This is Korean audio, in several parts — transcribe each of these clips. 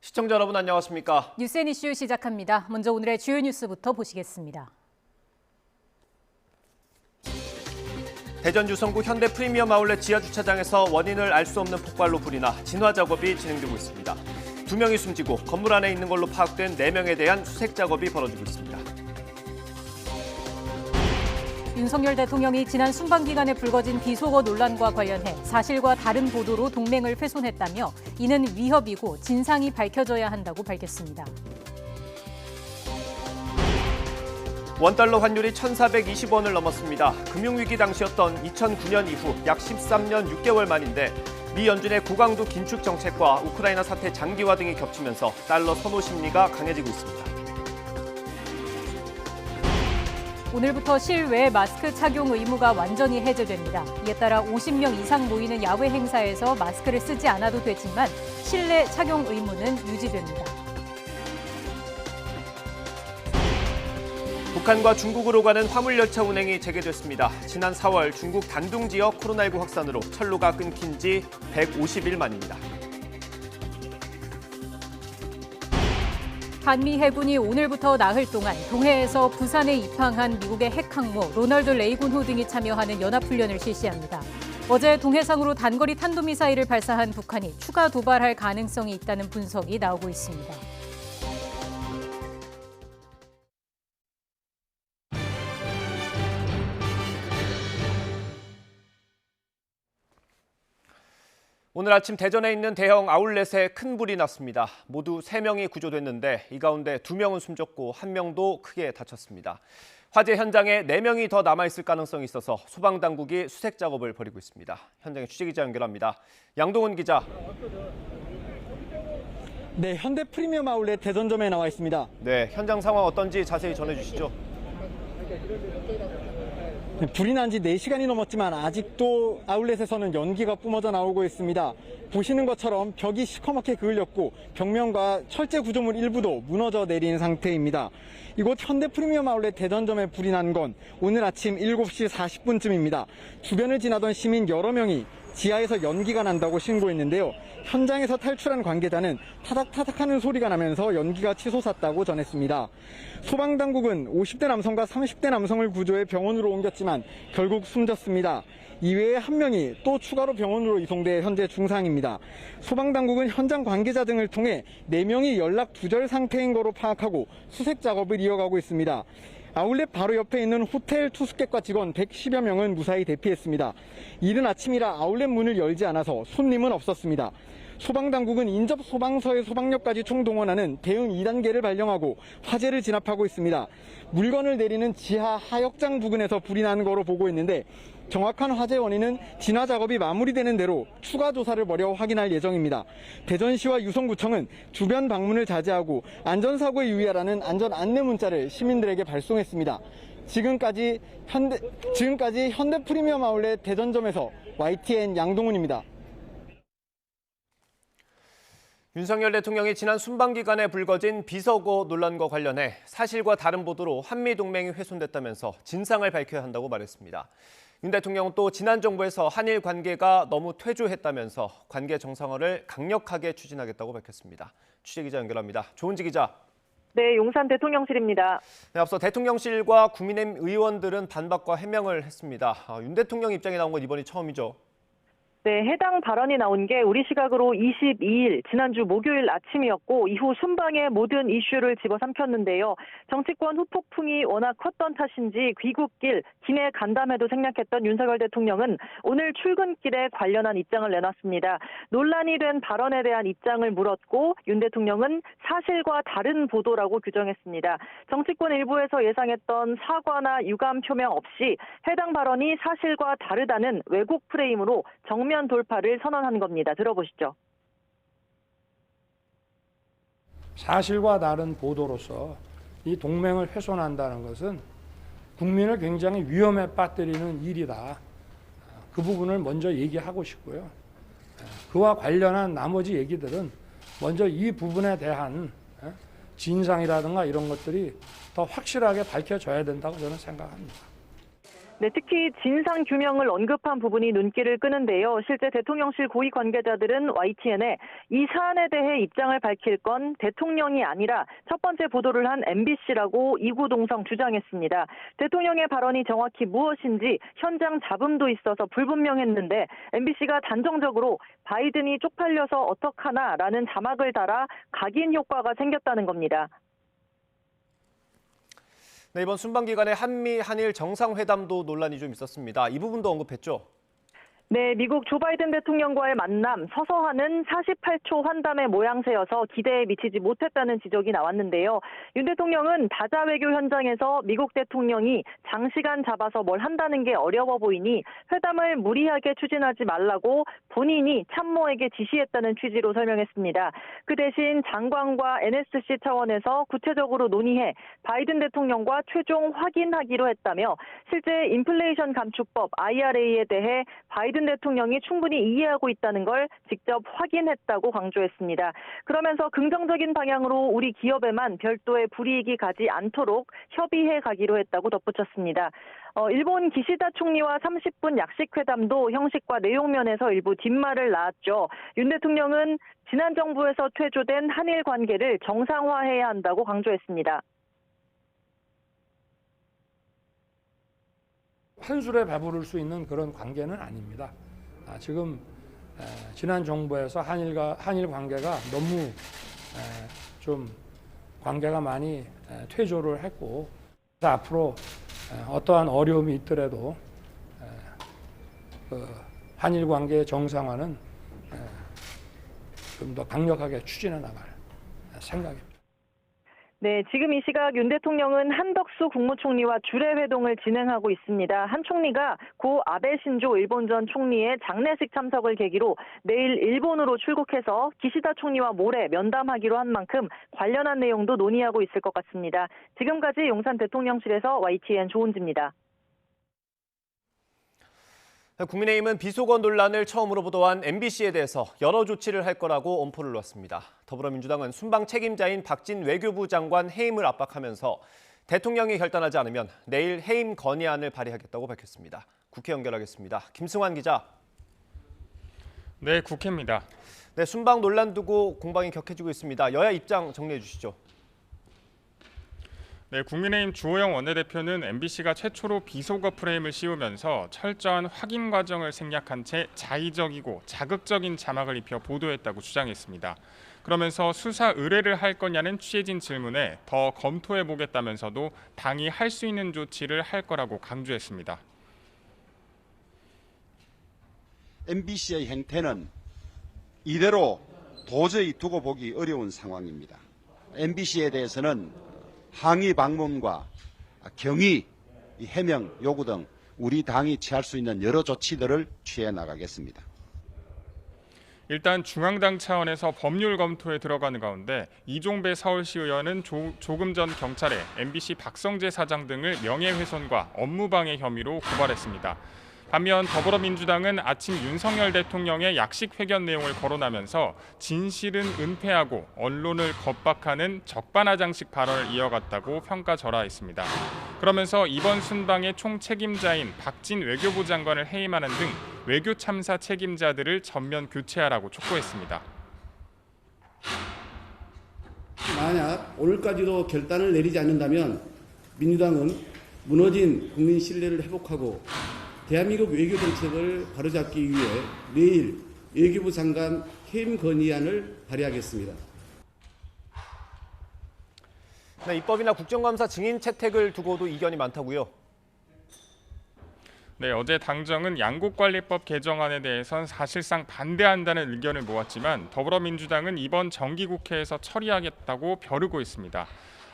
시청자 여러분 안녕하십니까? 뉴스앤 이슈 시작합니다. 먼저 오늘의 주요 뉴스부터 보시겠습니다. 대전 유성구 현대 프리미엄 아울렛 지하주차장에서 원인을 알 수 없는 폭발로 불이 나 진화 작업이 진행되고 있습니다. 2명이 숨지고 건물 안에 있는 걸로 파악된 4명에 대한 수색 작업이 벌어지고 있습니다. 윤석열 대통령이 지난 순방기간에 불거진 비속어 논란과 관련해 사실과 다른 보도로 동맹을 훼손했다며 이는 위협이고 진상이 밝혀져야 한다고 밝혔습니다. 원달러 환율이 1,420원을 넘었습니다. 금융위기 당시였던 2009년 이후 약 13년 6개월 만인데 미 연준의 고강도 긴축 정책과 우크라이나 사태 장기화 등이 겹치면서 달러 선호 심리가 강해지고 있습니다. 오늘부터 실외 마스크 착용 의무가 완전히 해제됩니다. 이에 따라 50명 이상 모이는 야외 행사에서 마스크를 쓰지 않아도 되지만 실내 착용 의무는 유지됩니다. 북한과 중국으로 가는 화물열차 운행이 재개됐습니다. 지난 4월 중국 단둥 지역 코로나19 확산으로 철로가 끊긴 지 150일 만입니다. 한미 해군이 오늘부터 나흘 동안 동해에서 부산에 입항한 미국의 핵항모 로널드 레이건 호 등이 참여하는 연합훈련을 실시합니다. 어제 동해상으로 단거리 탄도미사일을 발사한 북한이 추가 도발할 가능성이 있다는 분석이 나오고 있습니다. 오늘 아침 대전에 있는 대형 아울렛에 큰 불이 났습니다. 모두 3명이 구조됐는데 이 가운데 2명은 숨졌고 1명도 크게 다쳤습니다. 화재 현장에 4명이 더 남아있을 가능성이 있어서 소방당국이 수색 작업을 벌이고 있습니다. 현장에 취재기자 연결합니다. 양동훈 기자. 네, 현대 프리미엄 아울렛 대전점에 나와 있습니다. 네, 현장 상황 어떤지 자세히 전해주시죠. 불이 난 지 4시간이 넘었지만 아직도 아울렛에서는 연기가 뿜어져 나오고 있습니다. 보시는 것처럼 벽이 시커멓게 그을렸고 벽면과 철제 구조물 일부도 무너져 내린 상태입니다. 이곳 현대 프리미엄 아울렛 대전점에 불이 난 건 오늘 아침 7시 40분쯤입니다. 주변을 지나던 시민 여러 명이 지하에서 연기가 난다고 신고했는데요. 현장에서 탈출한 관계자는 타닥타닥하는 소리가 나면서 연기가 치솟았다고 전했습니다. 소방당국은 50대 남성과 30대 남성을 구조해 병원으로 옮겼지만 결국 숨졌습니다. 이외에 1명이 또 추가로 병원으로 이송돼 현재 중상입니다. 소방당국은 현장 관계자 등을 통해 4명이 연락 두절 상태인 거로 파악하고 수색 작업을 이어가고 있습니다. 아울렛 바로 옆에 있는 호텔 투숙객과 직원 110여 명은 무사히 대피했습니다. 이른 아침이라 아울렛 문을 열지 않아서 손님은 없었습니다. 소방당국은 인접 소방서의 소방력까지 총동원하는 대응 2단계를 발령하고 화재를 진압하고 있습니다. 물건을 내리는 지하 하역장 부근에서 불이 난 거로 보고 있는데 정확한 화재 원인은 진화 작업이 마무리되는 대로 추가 조사를 벌여 확인할 예정입니다. 대전시와 유성구청은 주변 방문을 자제하고 안전사고에 유의하라는 안전 안내 문자를 시민들에게 발송했습니다. 지금까지 현대 프리미엄 아울렛 대전점에서 YTN 양동훈입니다. 윤석열 대통령이 지난 순방기간에 불거진 비속어 논란과 관련해 사실과 다른 보도로 한미동맹이 훼손됐다면서 진상을 밝혀야 한다고 말했습니다. 윤 대통령은 또 지난 정부에서 한일 관계가 너무 퇴조했다면서 관계 정상화를 강력하게 추진하겠다고 밝혔습니다. 취재기자 연결합니다. 조은지 기자. 네, 용산 대통령실입니다. 네, 앞서 대통령실과 국민의힘 의원들은 반박과 해명을 했습니다. 윤 대통령 입장이 나온 건 이번이 처음이죠. 네, 해당 발언이 나온 게 우리 시각으로 22일 지난주 목요일 아침이었고 이후 순방의 모든 이슈를 집어삼켰는데요. 정치권 후폭풍이 워낙 컸던 탓인지 귀국길 기내 간담회도 생략했던 윤석열 대통령은 오늘 출근길에 관련한 입장을 내놨습니다. 논란이 된 발언에 대한 입장을 물었고 윤 대통령은 사실과 다른 보도라고 규정했습니다. 정치권 일부에서 예상했던 사과나 유감 표명 없이 해당 발언이 사실과 다르다는 왜곡 프레임으로 정면 돌파를 선언한 겁니다. 들어보시죠. 사실과 다른 보도로서 이 동맹을 훼손한다는 것은 국민을 굉장히 위험에 빠뜨리는 일이다. 그 부분을 먼저 얘기하고 싶고요. 그와 관련한 나머지 얘기들은 먼저 이 부분에 대한 진상이라든가 이런 것들이 더 확실하게 밝혀져야 된다고 저는 생각합니다. 네, 특히 진상 규명을 언급한 부분이 눈길을 끄는데요. 실제 대통령실 고위 관계자들은 YTN에 이 사안에 대해 입장을 밝힐 건 대통령이 아니라 첫 번째 보도를 한 MBC라고 이구동성 주장했습니다. 대통령의 발언이 정확히 무엇인지 현장 잡음도 있어서 불분명했는데 MBC가 단정적으로 바이든이 쪽팔려서 어떡하나라는 자막을 달아 각인 효과가 생겼다는 겁니다. 네, 이번 순방 기간에 한미, 한일 정상회담도 논란이 좀 있었습니다. 이 부분도 언급했죠? 네, 미국 조 바이든 대통령과의 만남, 서서하는 48초 환담의 모양새여서 기대에 미치지 못했다는 지적이 나왔는데요. 윤 대통령은 다자 외교 현장에서 미국 대통령이 장시간 잡아서 뭘 한다는 게 어려워 보이니 회담을 무리하게 추진하지 말라고 본인이 참모에게 지시했다는 취지로 설명했습니다. 그 대신 장관과 NSC 차원에서 구체적으로 논의해 바이든 대통령과 최종 확인하기로 했다며 실제 인플레이션 감축법 IRA에 대해 바이든 대통령이 충분히 이해하고 있다는 걸 직접 확인했다고 강조했습니다. 그러면서 긍정적인 방향으로 우리 기업에만 별도의 불이익이 가지 않도록 협의해 가기로 했다고 덧붙였습니다. 일본 기시다 총리와 30분 약식 회담도 형식과 내용 면에서 일부 뒷말을 낳았죠. 윤 대통령은 지난 정부에서 퇴조된 한일 관계를 정상화해야 한다고 강조했습니다. 한술에 배부를 수 있는 그런 관계는 아닙니다. 지금 지난 정부에서 한일 관계가 너무 좀 관계가 많이 퇴조를 했고 앞으로 어떠한 어려움이 있더라도 한일 관계의 정상화는 좀 더 강력하게 추진해 나갈 생각입니다. 네, 지금 이 시각 윤 대통령은 한덕수 국무총리와 주례회동을 진행하고 있습니다. 한 총리가 고 아베 신조 일본 전 총리의 장례식 참석을 계기로 내일 일본으로 출국해서 기시다 총리와 모레 면담하기로 한 만큼 관련한 내용도 논의하고 있을 것 같습니다. 지금까지 용산 대통령실에서 YTN 조은지입니다. 국민의힘은 비속어 논란을 처음으로 보도한 MBC에 대해서 여러 조치를 할 거라고 엄포를 놓았습니다. 더불어민주당은 순방 책임자인 박진 외교부 장관 해임을 압박하면서 대통령이 결단하지 않으면 내일 해임 건의안을 발의하겠다고 밝혔습니다. 국회 연결하겠습니다. 김승환 기자. 네, 국회입니다. 네, 순방 논란 두고 공방이 격해지고 있습니다. 여야 입장 정리해 주시죠. 네, 국민의힘 주호영 원내대표는 MBC가 최초로 비속어 프레임을 씌우면서 철저한 확인 과정을 생략한 채 자의적이고 자극적인 자막을 입혀 보도했다고 주장했습니다. 그러면서 수사 의뢰를 할 거냐는 취재진 질문에 더 검토해 보겠다면서도 당이 할 수 있는 조치를 할 거라고 강조했습니다. MBC의 행태는 이대로 도저히 두고 보기 어려운 상황입니다. MBC에 대해서는 항의 방문과 경위, 해명 요구 등 우리 당이 취할 수 있는 여러 조치들을 취해 나가겠습니다. 일단 중앙당 차원에서 법률 검토에 들어가는 가운데 이종배 서울시 의원은 조금 전 경찰에 MBC 박성재 사장 등을 명예훼손과 업무방해 혐의로 고발했습니다. 반면 더불어민주당은 아침 윤석열 대통령의 약식 회견 내용을 거론하면서 진실은 은폐하고 언론을 겁박하는 적반하장식 발언을 이어갔다고 평가절하했습니다. 그러면서 이번 순방의 총책임자인 박진 외교부 장관을 해임하는 등 외교 참사 책임자들을 전면 교체하라고 촉구했습니다. 만약 오늘까지도 결단을 내리지 않는다면 민주당은 무너진 국민 신뢰를 회복하고 대한민국 외교 정책을 바로잡기 위해 내일 외교부 장관 해임 건의안을 발의하겠습니다. 네, 입법이나 국정감사 증인 채택을 두고도 이견이 많다고요? 네, 어제 당정은 양국관리법 개정안에 대해선 사실상 반대한다는 의견을 모았지만 더불어민주당은 이번 정기국회에서 처리하겠다고 벼르고 있습니다.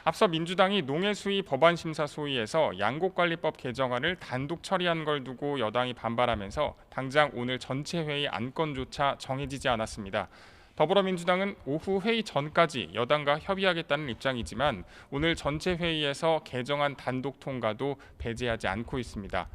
앞서 민주당이 농해수위 법안심사 소위에서 양국관리법 개정안을 단독 처리한 걸 두고 여당이 반발하면서 당장 오늘 전체 회의 안건조차 정해지지 않았습니다. 더불어민주당은 오후 회의 전까지 여당과 협의하겠다는 입장이지만 오늘 전체 회의에서 개정안 단독 통과도 배제하지 않고 있습니다.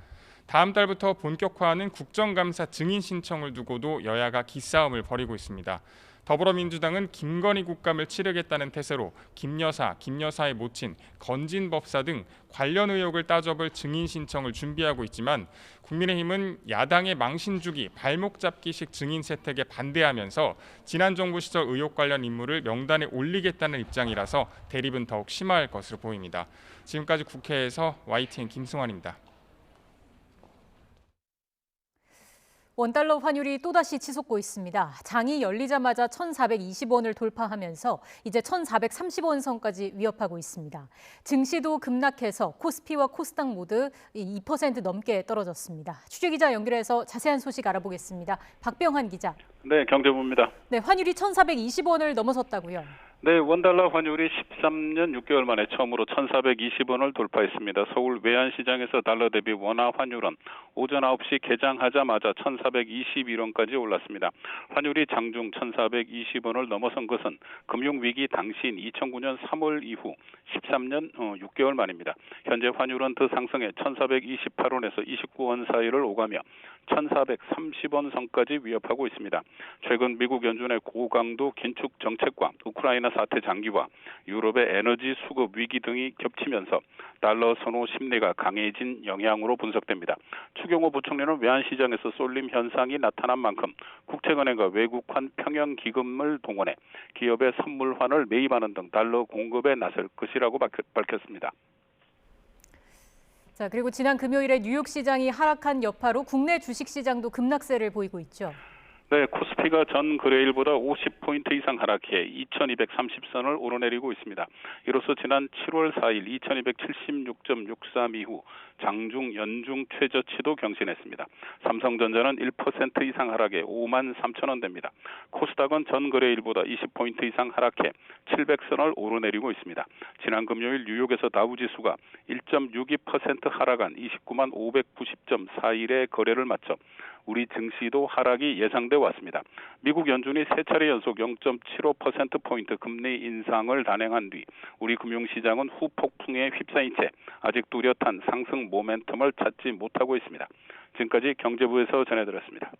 다음 달부터 본격화하는 국정감사 증인 신청을 두고도 여야가 기싸움을 벌이고 있습니다. 더불어민주당은 김건희 국감을 치르겠다는 태세로 김 여사의 모친, 건진 법사 등 관련 의혹을 따져볼 증인 신청을 준비하고 있지만 국민의힘은 야당의 망신 주기, 발목 잡기식 증인 채택에 반대하면서 지난 정부 시절 의혹 관련 인물을 명단에 올리겠다는 입장이라서 대립은 더욱 심화할 것으로 보입니다. 지금까지 국회에서 YTN 김승환입니다. 원달러 환율이 또다시 치솟고 있습니다. 장이 열리자마자 1,420원을 돌파하면서 이제 1,430원 선까지 위협하고 있습니다. 증시도 급락해서 코스피와 코스닥 모두 2% 넘게 떨어졌습니다. 취재기자 연결해서 자세한 소식 알아보겠습니다. 박병환 기자. 네, 경제부입니다. 네, 환율이 1,420원을 넘어섰다고요. 네, 원달러 환율이 13년 6개월 만에 처음으로 1,420원을 돌파했습니다. 서울 외환시장에서 달러 대비 원화 환율은 오전 9시 개장하자마자 1,421원까지 올랐습니다. 환율이 장중 1,420원을 넘어선 것은 금융위기 당시인 2009년 3월 이후 13년 6개월 만입니다. 현재 환율은 더 상승해 1,428원에서 29원 사이를 오가며 1,430원 선까지 위협하고 있습니다. 최근 미국 연준의 고강도 긴축 정책과 우크라이나 사태 장기와 유럽의 에너지 수급 위기 등이 겹치면서 달러 선호 심리가 강해진 영향으로 분석됩니다. 추경호 부총리는 외환시장에서 쏠림 현상이 나타난 만큼 국책은행과 외국환 평형기금을 동원해 기업의 선물환을 매입하는 등 달러 공급에 나설 것이라고 밝혔습니다. 자, 그리고 지난 금요일에 뉴욕 시장이 하락한 여파로 국내 주식시장도 급락세를 보이고 있죠. 네, 코스피가 전 거래일보다 50포인트 이상 하락해 2230선을 오르내리고 있습니다. 이로써 지난 7월 4일 2276.63 이후 장중 연중 최저치도 경신했습니다. 삼성전자는 1% 이상 하락해 53,000원대입니다. 코스닥은 전 거래일보다 20포인트 이상 하락해 700선을 오르내리고 있습니다. 지난 금요일 뉴욕에서 다우지수가 1.62% 하락한 29만 590.41의 거래를 마쳐 우리 증시도 하락이 예상돼 왔습니다. 미국 연준이 세 차례 연속 0.75%포인트 금리 인상을 단행한 뒤 우리 금융시장은 후폭풍에 휩싸인 채 아직 뚜렷한 상승 모멘텀을 찾지 못하고 있습니다. 지금까지 경제부에서 전해드렸습니다.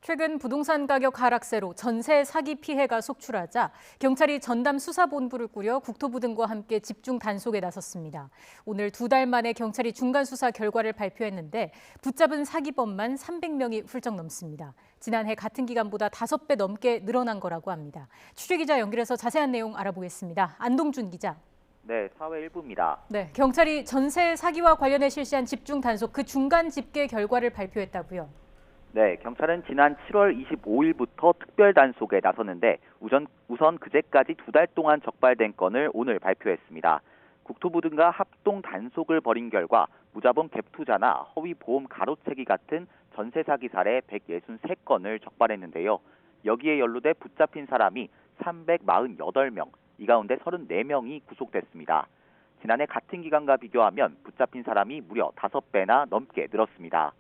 최근 부동산 가격 하락세로 전세 사기 피해가 속출하자 경찰이 전담 수사본부를 꾸려 국토부 등과 함께 집중 단속에 나섰습니다. 오늘 2달 만에 경찰이 중간 수사 결과를 발표했는데 붙잡은 사기범만 300명이 훌쩍 넘습니다. 지난해 같은 기간보다 5배 넘게 늘어난 거라고 합니다. 취재기자 연결해서 자세한 내용 알아보겠습니다. 안동준 기자. 네, 사회 1부입니다. 네, 경찰이 전세 사기와 관련해 실시한 집중 단속 그 중간 집계 결과를 발표했다고요. 네, 경찰은 지난 7월 25일부터 특별 단속에 나섰는데 우선 그제까지 2달 동안 적발된 건을 오늘 발표했습니다. 국토부 등과 합동 단속을 벌인 결과 무자본 갭 투자나 허위 보험 가로채기 같은 전세 사기 사례 163건을 적발했는데요. 여기에 연루돼 붙잡힌 사람이 348명, 이 가운데 34명이 구속됐습니다. 지난해 같은 기간과 비교하면 붙잡힌 사람이 무려 5배나 넘게 늘었습니다.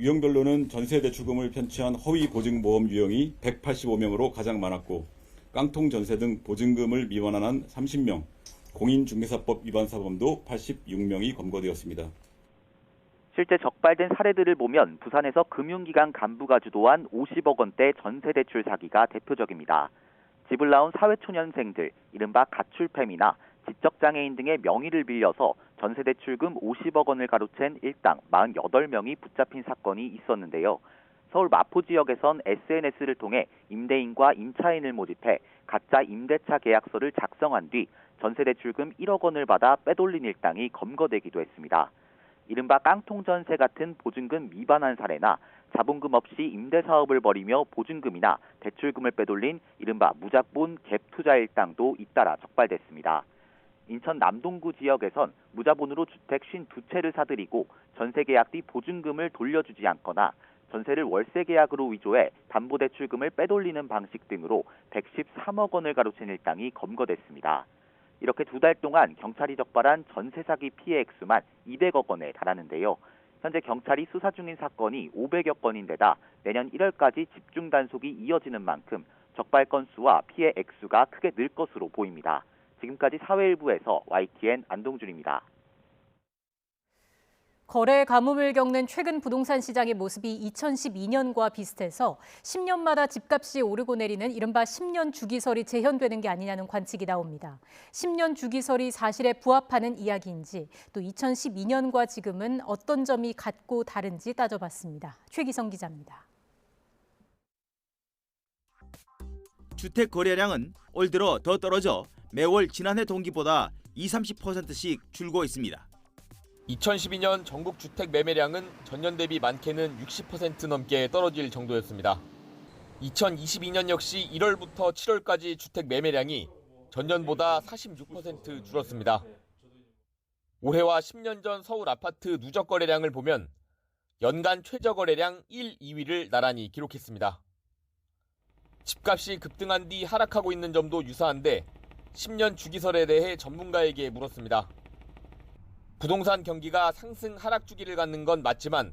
유형별로는 전세대출금을 편취한 허위 보증보험 유형이 185명으로 가장 많았고 깡통 전세 등 보증금을 미완화한 30명, 공인중개사법 위반 사범도 86명이 검거되었습니다. 실제 적발된 사례들을 보면 부산에서 금융기관 간부가 주도한 50억 원대 전세대출 사기가 대표적입니다. 집을 나온 사회초년생들, 이른바 가출팸이나 지적장애인 등의 명의를 빌려서 전세대출금 50억 원을 가로챈 일당 48명이 붙잡힌 사건이 있었는데요. 서울 마포 지역에선 SNS를 통해 임대인과 임차인을 모집해 가짜 임대차 계약서를 작성한 뒤 전세대출금 1억 원을 받아 빼돌린 일당이 검거되기도 했습니다. 이른바 깡통전세 같은 보증금 위반한 사례나 자본금 없이 임대사업을 벌이며 보증금이나 대출금을 빼돌린 이른바 무자본 갭 투자 일당도 잇따라 적발됐습니다. 인천 남동구 지역에선 무자본으로 주택 52채를 사들이고 전세 계약 뒤 보증금을 돌려주지 않거나 전세를 월세 계약으로 위조해 담보대출금을 빼돌리는 방식 등으로 113억 원을 가로챈 일당이 검거됐습니다. 이렇게 2달 동안 경찰이 적발한 전세 사기 피해 액수만 200억 원에 달하는데요. 현재 경찰이 수사 중인 사건이 500여 건인데다 내년 1월까지 집중 단속이 이어지는 만큼 적발 건수와 피해 액수가 크게 늘 것으로 보입니다. 지금까지 사회일부에서 YTN 안동준입니다. 거래 가뭄을 겪는 최근 부동산 시장의 모습이 2012년과 비슷해서 10년마다 집값이 오르고 내리는 이른바 10년 주기설이 재현되는 게 아니냐는 관측이 나옵니다. 10년 주기설이 사실에 부합하는 이야기인지 또 2012년과 지금은 어떤 점이 같고 다른지 따져봤습니다. 최기성 기자입니다. 주택 거래량은 올 들어 더 떨어져 매월 지난해 동기보다 20-30%씩 줄고 있습니다. 2012년 전국 주택 매매량은 전년 대비 많게는 60% 넘게 떨어질 정도였습니다. 2022년 역시 1월부터 7월까지 주택 매매량이 전년보다 46% 줄었습니다. 올해와 10년 전 서울 아파트 누적 거래량을 보면 연간 최저 거래량 1, 2위를 나란히 기록했습니다. 집값이 급등한 뒤 하락하고 있는 점도 유사한데 10년 주기설에 대해 전문가에게 물었습니다. 부동산 경기가 상승 하락 주기를 갖는 건 맞지만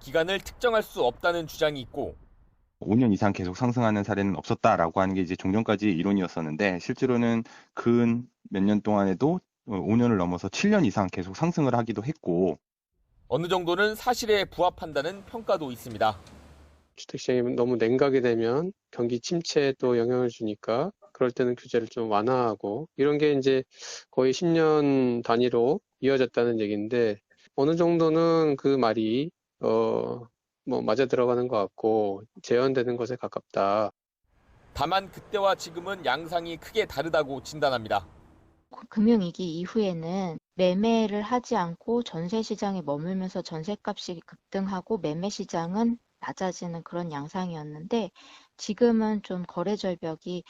기간을 특정할 수 없다는 주장이 있고 5년 이상 계속 상승하는 사례는 없었다라고 하는 게 이제 종전까지 이론이었었는데 실제로는 근 몇 년 동안에도 5년을 넘어서 7년 이상 계속 상승을 하기도 했고 어느 정도는 사실에 부합한다는 평가도 있습니다. 주택시장이 너무 냉각이 되면 경기 침체에 또 영향을 주니까 그럴 때는 규제를 좀 완화하고 이런 게 이제 거의 10년 단위로 이어졌다는 얘기인데 어느 정도는 그 말이 맞아 들어가는 것 같고 재현되는 것에 가깝다. 다만 그때와 지금은 양상이 크게 다르다고 진단합니다. 금융위기 이후에는 매매를 하지 않고 전세 시장에 머물면서 전세값이 급등하고 매매 시장은 낮아지는 그런 양상이었는데 지금은 좀 거래 절벽이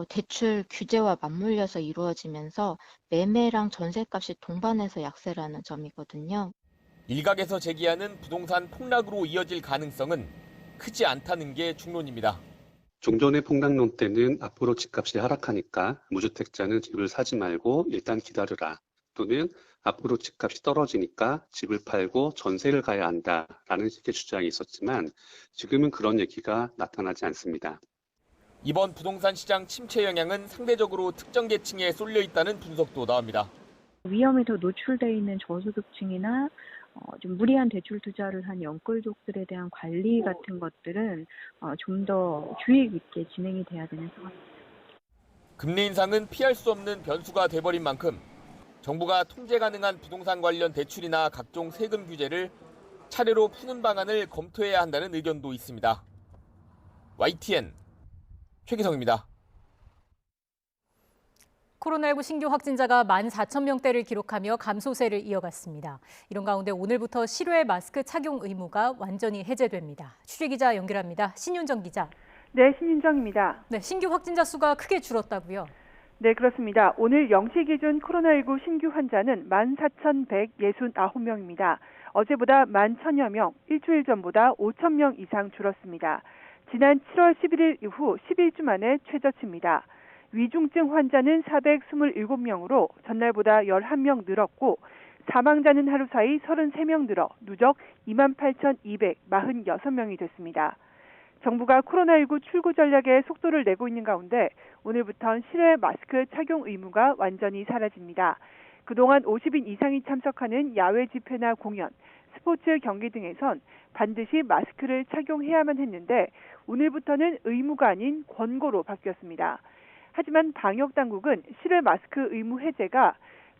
대출 규제와 맞물려서 이루어지면서 매매랑 전세값이 동반해서 약세라는 점이거든요. 일각에서 제기하는 부동산 폭락으로 이어질 가능성은 크지 않다는 게 중론입니다. 종전의 폭락론 때는 앞으로 집값이 하락하니까 무주택자는 집을 사지 말고 일단 기다려라. 또는 앞으로 집값이 떨어지니까 집을 팔고 전세를 가야 한다라는 식의 주장이 있었지만 지금은 그런 얘기가 나타나지 않습니다. 이번 부동산 시장 침체 영향은 상대적으로 특정 계층에 쏠려 있다는 분석도 나옵니다. 위험에 더 노출돼 있는 저소득층이나 좀 무리한 대출 투자를 한 영끌족들에 대한 관리 같은 것들은 좀 더 주의 깊게 진행이 돼야 되는 상황입니다. 금리 인상은 피할 수 없는 변수가 돼버린 만큼 정부가 통제 가능한 부동산 관련 대출이나 각종 세금 규제를 차례로 푸는 방안을 검토해야 한다는 의견도 있습니다. YTN 최기성입니다. 코로나19 신규 확진자가 14,000명대를 기록하며 감소세를 이어갔습니다. 이런 가운데 오늘부터 실외 마스크 착용 의무가 완전히 해제됩니다. 취재기자 연결합니다. 신윤정 기자. 네, 신윤정입니다. 네, 신규 확진자 수가 크게 줄었다고요? 네, 그렇습니다. 오늘 0시 기준 코로나19 신규 환자는 14,169명입니다. 어제보다 11,000여 명, 일주일 전보다 5,000명 이상 줄었습니다. 지난 7월 11일 이후 11주 만에 최저치입니다. 위중증 환자는 427명으로 전날보다 11명 늘었고 사망자는 하루 사이 33명 늘어 누적 28,246명이 됐습니다. 정부가 코로나19 출구 전략에 속도를 내고 있는 가운데 오늘부터는 실외 마스크 착용 의무가 완전히 사라집니다. 그동안 50인 이상이 참석하는 야외 집회나 공연, 스포츠 경기 등에선 반드시 마스크를 착용해야만 했는데 오늘부터는 의무가 아닌 권고로 바뀌었습니다. 하지만 방역당국은 실외 마스크 의무 해제가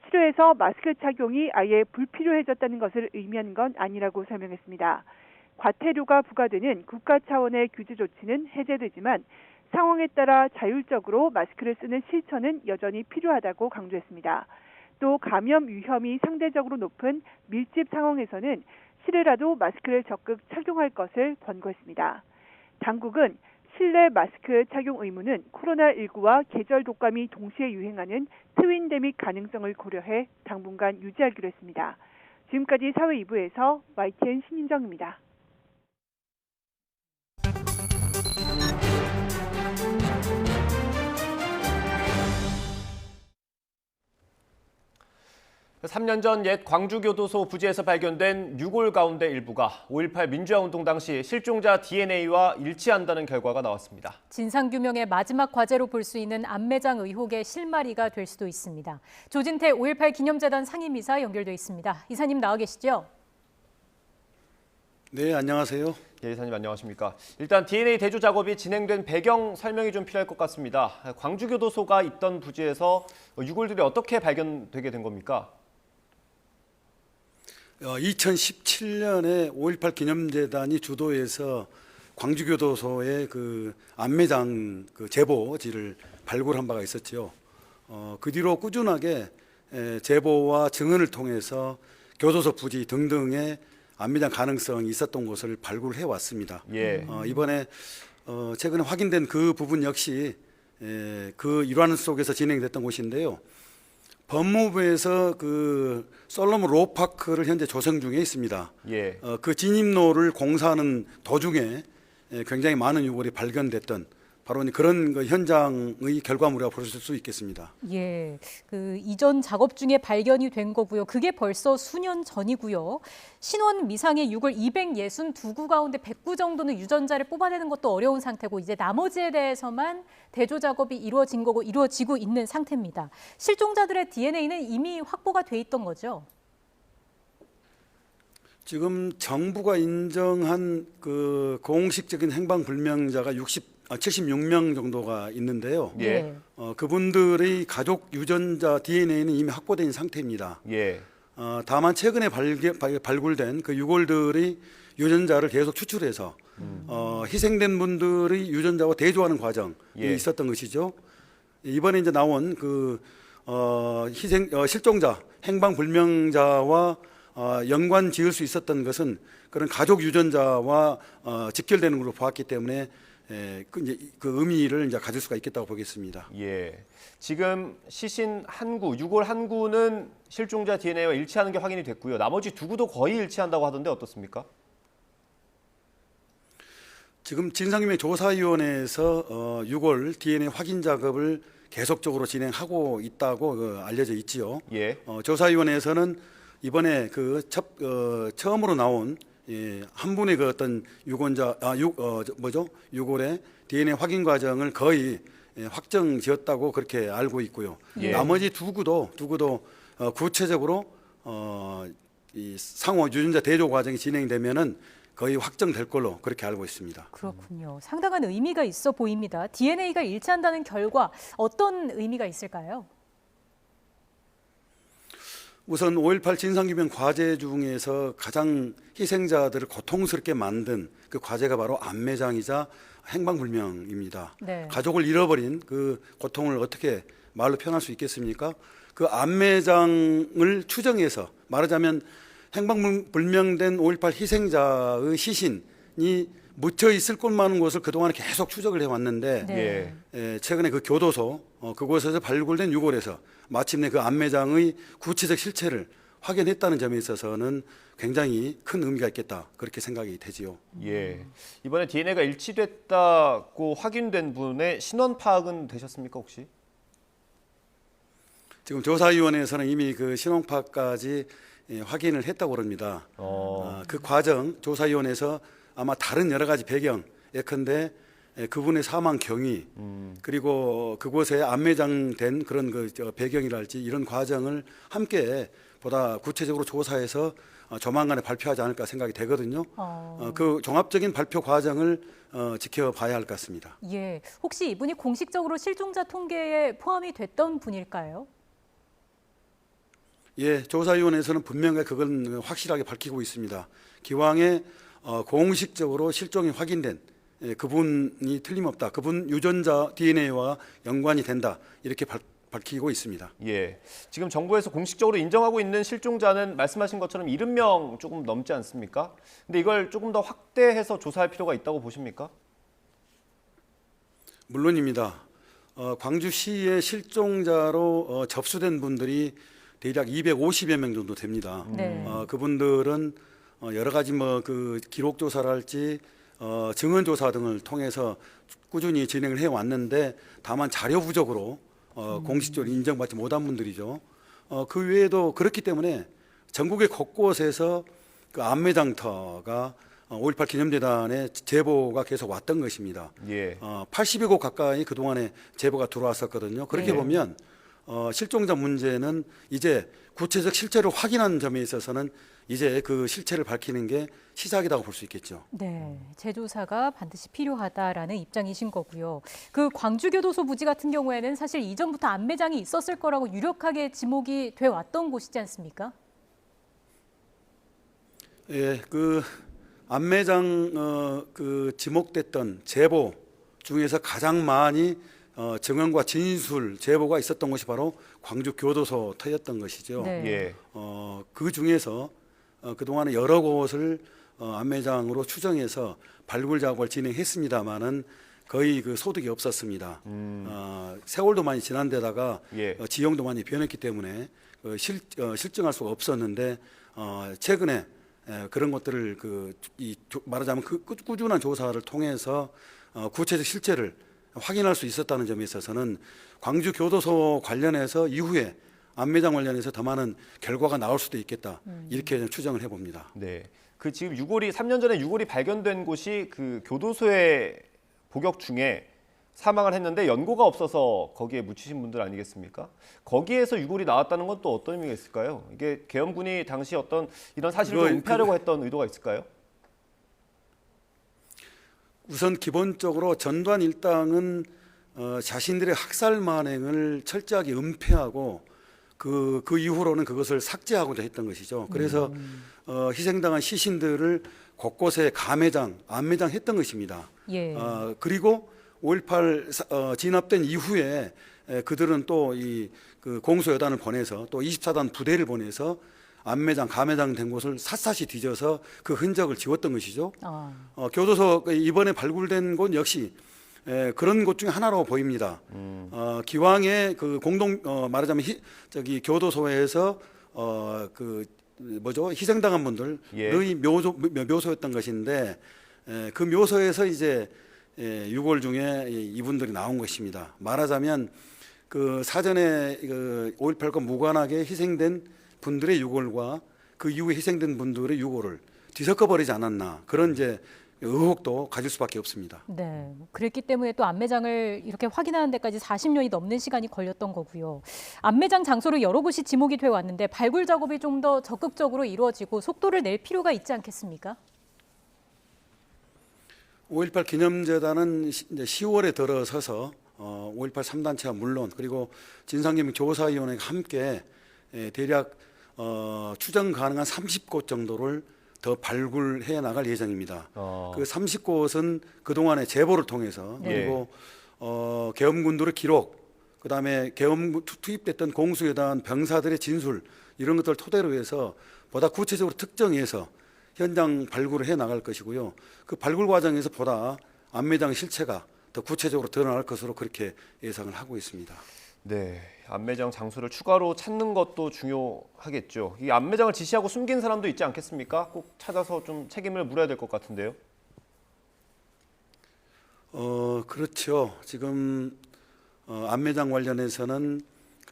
실외에서 마스크 착용이 아예 불필요해졌다는 것을 의미하는 건 아니라고 설명했습니다. 과태료가 부과되는 국가 차원의 규제 조치는 해제되지만 상황에 따라 자율적으로 마스크를 쓰는 실천은 여전히 필요하다고 강조했습니다. 또 감염 위험이 상대적으로 높은 밀집 상황에서는 실외라도 마스크를 적극 착용할 것을 권고했습니다. 당국은 실내 마스크 착용 의무는 코로나19와 계절 독감이 동시에 유행하는 트윈데믹 가능성을 고려해 당분간 유지하기로 했습니다. 지금까지 사회 2부에서 YTN 신윤정입니다. 3년 전 옛 광주교도소 부지에서 발견된 유골 가운데 일부가 5.18 민주화운동 당시 실종자 DNA와 일치한다는 결과가 나왔습니다. 진상규명의 마지막 과제로 볼 수 있는 안매장 의혹의 실마리가 될 수도 있습니다. 조진태 5.18 기념재단 상임이사 연결돼 있습니다. 이사님 나와 계시죠? 네, 안녕하세요. 예, 이사님 안녕하십니까. 일단 DNA 대조 작업이 진행된 배경 설명이 좀 필요할 것 같습니다. 광주교도소가 있던 부지에서 유골들이 어떻게 발견되게 된 겁니까? 2017년에 5.18 기념재단이 주도해서 광주교도소의 그 안매장 그 제보지를 발굴한 바가 있었지요. 그 뒤로 꾸준하게 제보와 증언을 통해서 교도소 부지 등등의 안매장 가능성이 있었던 곳을 발굴해 왔습니다. 예. 이번에 최근에 확인된 그 부분 역시 그 일환 속에서 진행됐던 곳인데요. 법무부에서 그 솔로몬 로파크를 현재 조성 중에 있습니다. 예. 그 진입로를 공사하는 도중에 굉장히 많은 유골이 발견됐던 바로 그런 그 현장의 결과물이라고 볼 수 있겠습니다. 예, 그 이전 작업 중에 발견이 된 거고요. 그게 벌써 수년 전이고요. 신원 미상의 유골 262구 가운데 100구 정도는 유전자를 뽑아내는 것도 어려운 상태고 이제 나머지에 대해서만 대조 작업이 이루어진 거고 이루어지고 있는 상태입니다. 실종자들의 DNA는 이미 확보가 돼 있던 거죠? 지금 정부가 인정한 그 공식적인 행방불명자가 76명 정도가 있는데요. 예. 그분들의 가족 유전자 DNA는 이미 확보된 상태입니다. 예. 다만 최근에 발굴된 그 유골들의 유전자를 계속 추출해서 희생된 분들의 유전자와 대조하는 과정이 있었던 것이죠. 이번에 이제 나온 그 실종자, 행방불명자와 연관 지을 수 있었던 것은 그런 가족 유전자와 직결되는 걸로 보았기 때문에 그 의미를 이제 가질 수가 있겠다고 보겠습니다. 예. 지금 시신 한 구, 유골 한 구는 실종자 DNA와 일치하는 게 확인이 됐고요. 나머지 두 구도 거의 일치한다고 하던데 어떻습니까? 지금 진상규명 조사위원회에서 유골 DNA 확인 작업을 계속적으로 진행하고 있다고 알려져 있지요. 예. 조사위원회에서는 이번에 처음으로 나온 한 분의 그 어떤 유골의 DNA 확인 과정을 거의 확정지었다고 그렇게 알고 있고요. 예. 나머지 두 구도 구체적으로 이 상호 유전자 대조 과정이 진행되면은 거의 확정될 걸로 그렇게 알고 있습니다. 그렇군요. 상당한 의미가 있어 보입니다. DNA가 일치한다는 결과 어떤 의미가 있을까요? 우선 5.18 진상규명 과제 중에서 가장 희생자들을 고통스럽게 만든 그 과제가 바로 안매장이자 행방불명입니다. 네. 가족을 잃어버린 그 고통을 어떻게 말로 표현할 수 있겠습니까? 그 안매장을 추정해서 말하자면 행방불명된 5.18 희생자의 시신이 묻혀 있을 곳 많은 곳을 그동안 계속 추적을 해왔는데 네. 최근에 그 교도소 그곳에서 발굴된 유골에서 마침내 그 안매장의 구체적 실체를 확인했다는 점에 있어서는 굉장히 큰 의미가 있겠다 그렇게 생각이 되지요. 예. 이번에 DNA가 일치됐다고 확인된 분의 신원 파악은 되셨습니까 혹시? 지금 조사위원회에서는 이미 그 신원 파악까지 확인을 했다고 합니다. 그 과정 조사위원회에서 아마 다른 여러 가지 배경 예컨대 그분의 사망 경위 그리고 그곳에 안매장된 그런 그 배경이랄지 이런 과정을 함께 보다 구체적으로 조사해서 조만간에 발표하지 않을까 생각이 되거든요. 그 종합적인 발표 과정을 지켜봐야 할 것 같습니다. 예, 혹시 이분이 공식적으로 실종자 통계에 포함이 됐던 분일까요? 예, 조사위원회에서는 분명히 그건 확실하게 밝히고 있습니다. 기왕에 공식적으로 실종이 확인된 그분이 틀림없다. 그분 유전자 DNA와 연관이 된다. 이렇게 밝히고 있습니다. 예. 지금 정부에서 공식적으로 인정하고 있는 실종자는 말씀하신 것처럼 70명 조금 넘지 않습니까? 근데 이걸 조금 더 확대해서 조사할 필요가 있다고 보십니까? 물론입니다. 광주시의 실종자로 접수된 분들이 대략 250여 명 정도 됩니다. 네. 그분들은 여러 가지 그 기록 조사랄지 증언 조사 등을 통해서 꾸준히 진행을 해 왔는데 다만 자료 부족으로 공식적으로 인정받지 못한 분들이죠. 그 외에도 그렇기 때문에 전국의 곳곳에서 그 안매장터가 5.18 기념재단에 제보가 계속 왔던 것입니다. 예. 80여 곳 가까이 그동안에 제보가 들어왔었거든요. 그렇게 네. 보면 실종자 문제는 이제 구체적 실체를 확인한 점에 있어서는 이제 그 실체를 밝히는 게 시작이라고 볼 수 있겠죠. 네, 재조사가 반드시 필요하다라는 입장이신 거고요. 그 광주교도소 부지 같은 경우에는 사실 이전부터 안매장이 있었을 거라고 유력하게 지목이 돼 왔던 곳이지 않습니까? 예, 그 안매장 그 지목됐던 제보 중에서 가장 많이 증언과 진술 제보가 있었던 곳이 바로 광주교도소터였던 것이죠. 네. 예. 그 중에서 그동안에 여러 곳을 안매장으로 추정해서 발굴 작업을 진행했습니다마는 거의 그 소득이 없었습니다. 세월도 많이 지난 데다가 예. 지형도 많이 변했기 때문에 실증할 수가 없었는데 최근에 그런 것들을 말하자면 그 꾸준한 조사를 통해서 구체적 실체를 확인할 수 있었다는 점에 있어서는 광주 교도소 관련해서 이후에 안매장 관련해서 더 많은 결과가 나올 수도 있겠다 이렇게 추정을 해봅니다. 네, 그 지금 3년 전에 유골이 발견된 곳이 그 교도소의 복역 중에 사망을 했는데 연고가 없어서 거기에 묻히신 분들 아니겠습니까? 거기에서 유골이 나왔다는 건 또 어떤 의미가 있을까요? 이게 계엄군이 당시 어떤 이런 사실을 좀 은폐하려고 했던 의도가 있을까요? 우선 기본적으로 전두환 일당은 자신들의 학살 만행을 철저하게 은폐하고 그 이후로는 그것을 삭제하고자 했던 것이죠. 그래서 희생당한 시신들을 곳곳에 안매장 했던 것입니다. 예. 그리고 5.18 진압된 이후에 그들은 또 그 공수여단을 보내서 또 24단 부대를 보내서 안매장, 가매장 된 곳을 샅샅이 뒤져서 그 흔적을 지웠던 것이죠. 교도소 이번에 발굴된 곳 역시 그런 곳 중에 하나로 보입니다. 기왕에 그 말하자면 교도소에서 희생당한 분들의 예. 묘소였던 것인데 그 묘소에서 이제 유골 중에 이분들이 나온 것입니다. 말하자면 그 사전에 5.18과 무관하게 희생된 분들의 유골과 그 이후에 희생된 분들의 유골을 뒤섞어 버리지 않았나 그런 이제 의혹도 가질 수밖에 없습니다. 네, 그랬기 때문에 또 안매장을 이렇게 확인하는 데까지 40년이 넘는 시간이 걸렸던 거고요. 안매장 장소로 여러 곳이 지목이 돼 왔는데 발굴 작업이 좀 더 적극적으로 이루어지고 속도를 낼 필요가 있지 않겠습니까? 5.18 기념재단은 이제 10월에 들어서서 5.18 3단체와 물론 그리고 진상규명 조사위원회가 함께 대략 추정 가능한 30곳 정도를 더 발굴해 나갈 예정입니다. 그 30곳은 그동안의 제보를 통해서 그리고 계엄군들의 기록, 그다음에 계엄 투입됐던 공수여단 병사들의 진술 이런 것들을 토대로 해서 보다 구체적으로 특정해서 현장 발굴을 해 나갈 것이고요. 그 발굴 과정에서 보다 안매장 실체가 더 구체적으로 드러날 것으로 그렇게 예상을 하고 있습니다. 네, 안매장 장소를 추가로 찾는 것도 중요하겠죠. 이 안매장을 지시하고 숨긴 사람도 있지 않겠습니까? 꼭 찾아서 좀 책임을 물어야 될 것 같은데요. 그렇죠. 지금 안매장 관련해서는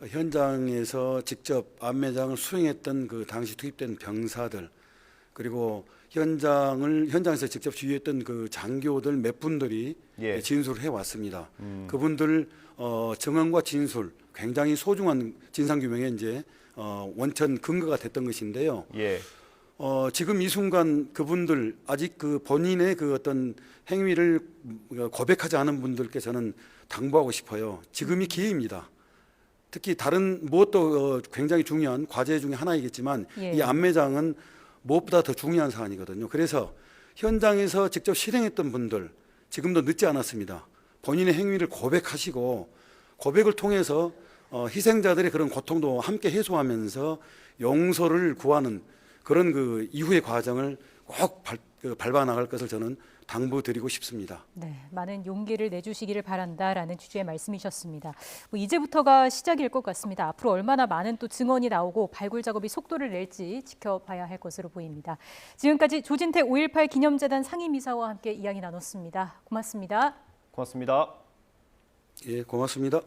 현장에서 직접 안매장을 수행했던 그 당시 투입된 병사들 그리고 현장에서 직접 지휘했던 그 장교들 몇 분들이 진술을 해왔습니다. 그분들 증언과 진술 굉장히 소중한 진상규명에 이제 원천 근거가 됐던 것인데요. 지금 이 순간 그분들 아직 그 본인의 그 어떤 행위를 고백하지 않은 분들께 저는 당부하고 싶어요. 지금이 기회입니다. 특히 다른 무엇도 굉장히 중요한 과제 중에 하나이겠지만 이 안매장은 무엇보다 더 중요한 사안이거든요. 그래서 현장에서 직접 실행했던 분들 지금도 늦지 않았습니다. 본인의 행위를 고백하시고 고백을 통해서 희생자들의 그런 고통도 함께 해소하면서 용서를 구하는 그런 그 이후의 과정을 꼭 밟아 나갈 것을 저는 당부드리고 싶습니다. 네, 많은 용기를 내주시기를 바란다라는 취지의 말씀이셨습니다. 이제부터가 시작일 것 같습니다. 앞으로 얼마나 많은 또 증언이 나오고 발굴 작업이 속도를 낼지 지켜봐야 할 것으로 보입니다. 지금까지 조진택 5.18 기념재단 상임이사와 함께 이야기 나눴습니다. 고맙습니다. 고맙습니다. 예, 고맙습니다.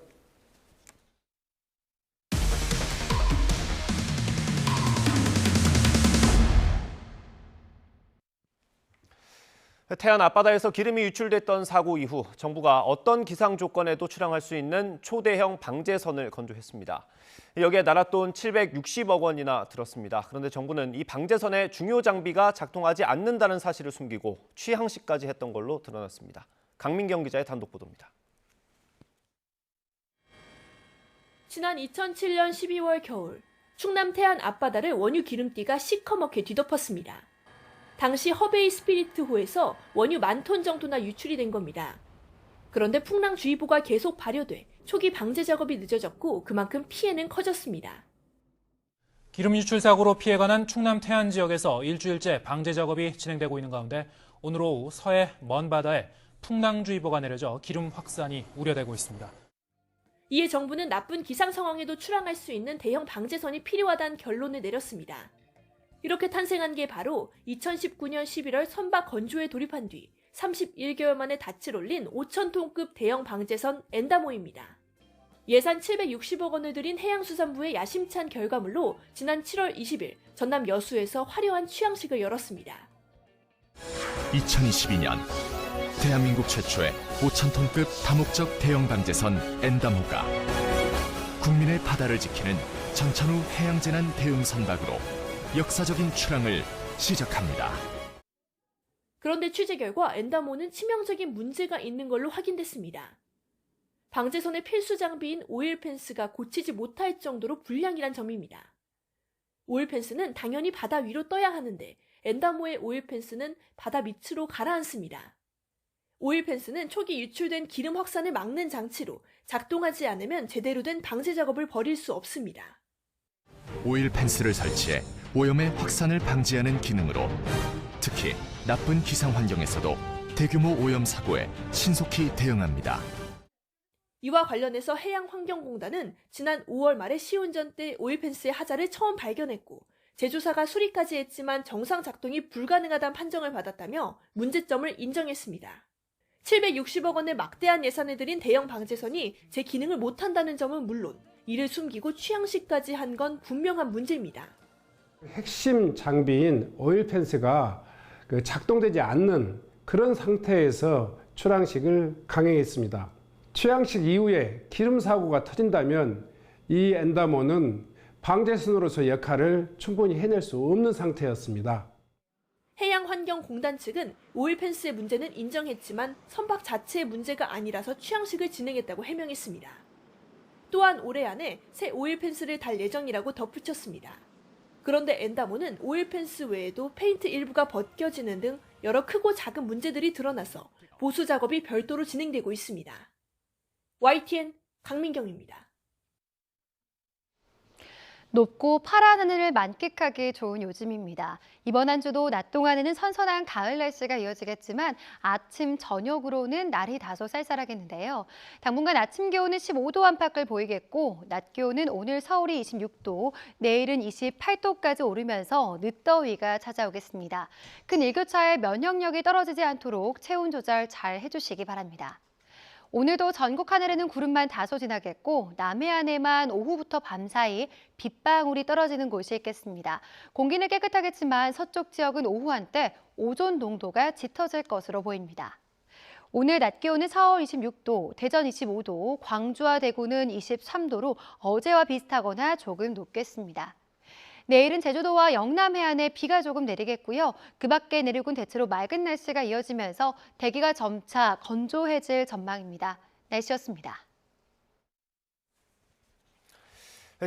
태안 앞바다에서 기름이 유출됐던 사고 이후 정부가 어떤 기상 조건에도 출항할 수 있는 초대형 방제선을 건조했습니다. 여기에 나라 돈 760억 원이나 들었습니다. 그런데 정부는 이 방제선의 중요 장비가 작동하지 않는다는 사실을 숨기고 취항식까지 했던 걸로 드러났습니다. 강민경 기자의 단독 보도입니다. 지난 2007년 12월 겨울, 충남 태안 앞바다를 원유 기름띠가 시커멓게 뒤덮었습니다. 당시 허베이 스피리트호에서 원유 10,000톤 정도나 유출이 된 겁니다. 그런데 풍랑주의보가 계속 발효돼 초기 방제 작업이 늦어졌고 그만큼 피해는 커졌습니다. 기름 유출 사고로 피해가 난 충남 태안 지역에서 일주일째 방제 작업이 진행되고 있는 가운데 오늘 오후 서해 먼 바다에 풍랑주의보가 내려져 기름 확산이 우려되고 있습니다. 이에 정부는 나쁜 기상 상황에도 출항할 수 있는 대형 방제선이 필요하다는 결론을 내렸습니다. 이렇게 탄생한 게 바로 2019년 11월 선박 건조에 돌입한 뒤 31개월 만에 닻을 올린 5,000톤급 대형 방제선 엔다모입니다. 예산 760억 원을 들인 해양수산부의 야심찬 결과물로 지난 7월 20일 전남 여수에서 화려한 취항식을 열었습니다. 2022년 대한민국 최초의 5,000톤급 다목적 대형 방제선 엔다모가 국민의 바다를 지키는 전천후 해양재난 대응 선박으로 역사적인 출항을 시작합니다. 그런데 취재 결과 엔다모는 치명적인 문제가 있는 걸로 확인됐습니다. 방제선의 필수 장비인 오일 펜스가 고치지 못할 정도로 불량이란 점입니다. 오일 펜스는 당연히 바다 위로 떠야 하는데 엔다모의 오일 펜스는 바다 밑으로 가라앉습니다. 오일 펜스는 초기 유출된 기름 확산을 막는 장치로 작동하지 않으면 제대로 된 방제 작업을 벌일 수 없습니다. 오일 펜스를 설치해 오염의 확산을 방지하는 기능으로 특히 나쁜 기상 환경에서도 대규모 오염 사고에 신속히 대응합니다. 이와 관련해서 해양환경공단은 지난 5월 말에 시운전 때 오일펜스의 하자를 처음 발견했고 제조사가 수리까지 했지만 정상 작동이 불가능하다는 판정을 받았다며 문제점을 인정했습니다. 760억 원의 막대한 예산을 들인 대형 방제선이 제 기능을 못한다는 점은 물론 이를 숨기고 취항식까지 한 건 분명한 문제입니다. 핵심 장비인 오일 펜스가 작동되지 않는 그런 상태에서 출항식을 강행했습니다. 취항식 이후에 기름 사고가 터진다면 이 엔다모는 방제선으로서 역할을 충분히 해낼 수 없는 상태였습니다. 해양환경공단 측은 오일펜스의 문제는 인정했지만 선박 자체의 문제가 아니라서 취항식을 진행했다고 해명했습니다. 또한 올해 안에 새 오일펜스를 달 예정이라고 덧붙였습니다. 그런데 엔다모는 오일펜스 외에도 페인트 일부가 벗겨지는 등 여러 크고 작은 문제들이 드러나서 보수 작업이 별도로 진행되고 있습니다. YTN 강민경입니다. 높고 파란 하늘을 만끽하기 좋은 요즘입니다. 이번 한 주도 낮 동안에는 선선한 가을 날씨가 이어지겠지만 아침, 저녁으로는 날이 다소 쌀쌀하겠는데요. 당분간 아침 기온은 15도 안팎을 보이겠고 낮 기온은 오늘 서울이 26도, 내일은 28도까지 오르면서 늦더위가 찾아오겠습니다. 큰 일교차에 면역력이 떨어지지 않도록 체온 조절 잘 해주시기 바랍니다. 오늘도 전국 하늘에는 구름만 다소 지나겠고 남해안에만 오후부터 밤사이 빗방울이 떨어지는 곳이 있겠습니다. 공기는 깨끗하겠지만 서쪽 지역은 오후 한때 오존 농도가 짙어질 것으로 보입니다. 오늘 낮 기온은 서울 26도, 대전 25도, 광주와 대구는 23도로 어제와 비슷하거나 조금 높겠습니다. 내일은 제주도와 영남 해안에 비가 조금 내리겠고요. 그 밖에 내륙은 대체로 맑은 날씨가 이어지면서 대기가 점차 건조해질 전망입니다. 날씨였습니다.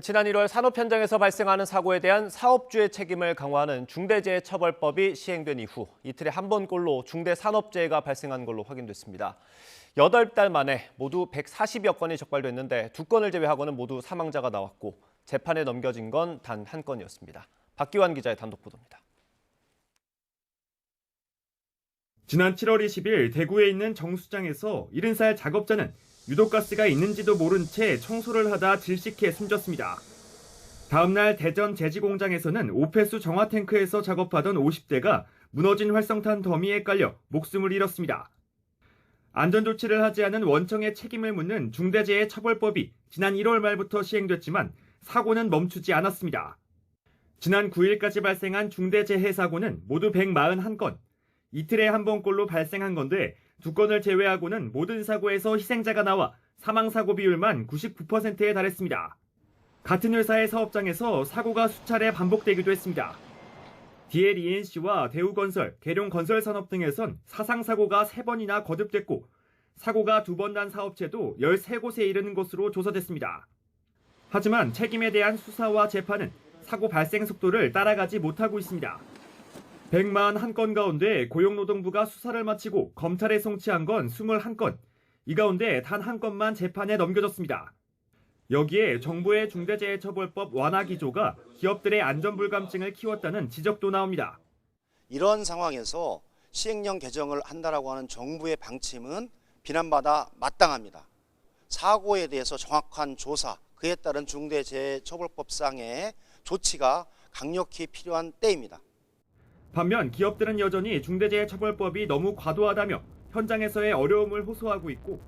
지난 1월 산업 현장에서 발생하는 사고에 대한 사업주의 책임을 강화하는 중대재해처벌법이 시행된 이후 이틀에 한 번꼴로 중대산업재해가 발생한 걸로 확인됐습니다. 8달 만에 모두 140여 건이 적발됐는데 2건을 제외하고는 모두 사망자가 나왔고 재판에 넘겨진 건 단 한 건이었습니다. 박기환 기자의 단독 보도입니다. 지난 7월 20일 대구에 있는 정수장에서 70살 작업자는 유독가스가 있는지도 모른 채 청소를 하다 질식해 숨졌습니다. 다음 날 대전 제지공장에서는 오폐수 정화탱크에서 작업하던 50대가 무너진 활성탄 더미에 깔려 목숨을 잃었습니다. 안전조치를 하지 않은 원청의 책임을 묻는 중대재해처벌법이 지난 1월 말부터 시행됐지만 사고는 멈추지 않았습니다. 지난 9일까지 발생한 중대재해 사고는 모두 141건, 이틀에 한 번꼴로 발생한 건데 2건을 제외하고는 모든 사고에서 희생자가 나와 사망사고 비율만 99%에 달했습니다. 같은 회사의 사업장에서 사고가 수차례 반복되기도 했습니다. DLENC와 대우건설, 계룡건설산업 등에선 사상사고가 3번이나 거듭됐고 사고가 2번 난 사업체도 13곳에 이르는 것으로 조사됐습니다. 하지만 책임에 대한 수사와 재판은 사고 발생 속도를 따라가지 못하고 있습니다. 141건 가운데 고용노동부가 수사를 마치고 검찰에 송치한 건 21건, 이 가운데 단 한 건만 재판에 넘겨졌습니다. 여기에 정부의 중대재해처벌법 완화 기조가 기업들의 안전불감증을 키웠다는 지적도 나옵니다. 이런 상황에서 시행령 개정을 한다라고 하는 정부의 방침은 비난받아 마땅합니다. 사고에 대해서 정확한 조사, 그에 따른 중대재해처벌법상의 조치가 강력히 필요한 때입니다. 반면 기업들은 여전히 중대재해처벌법이 너무 과도하다며 현장에서의 어려움을 호소하고 있고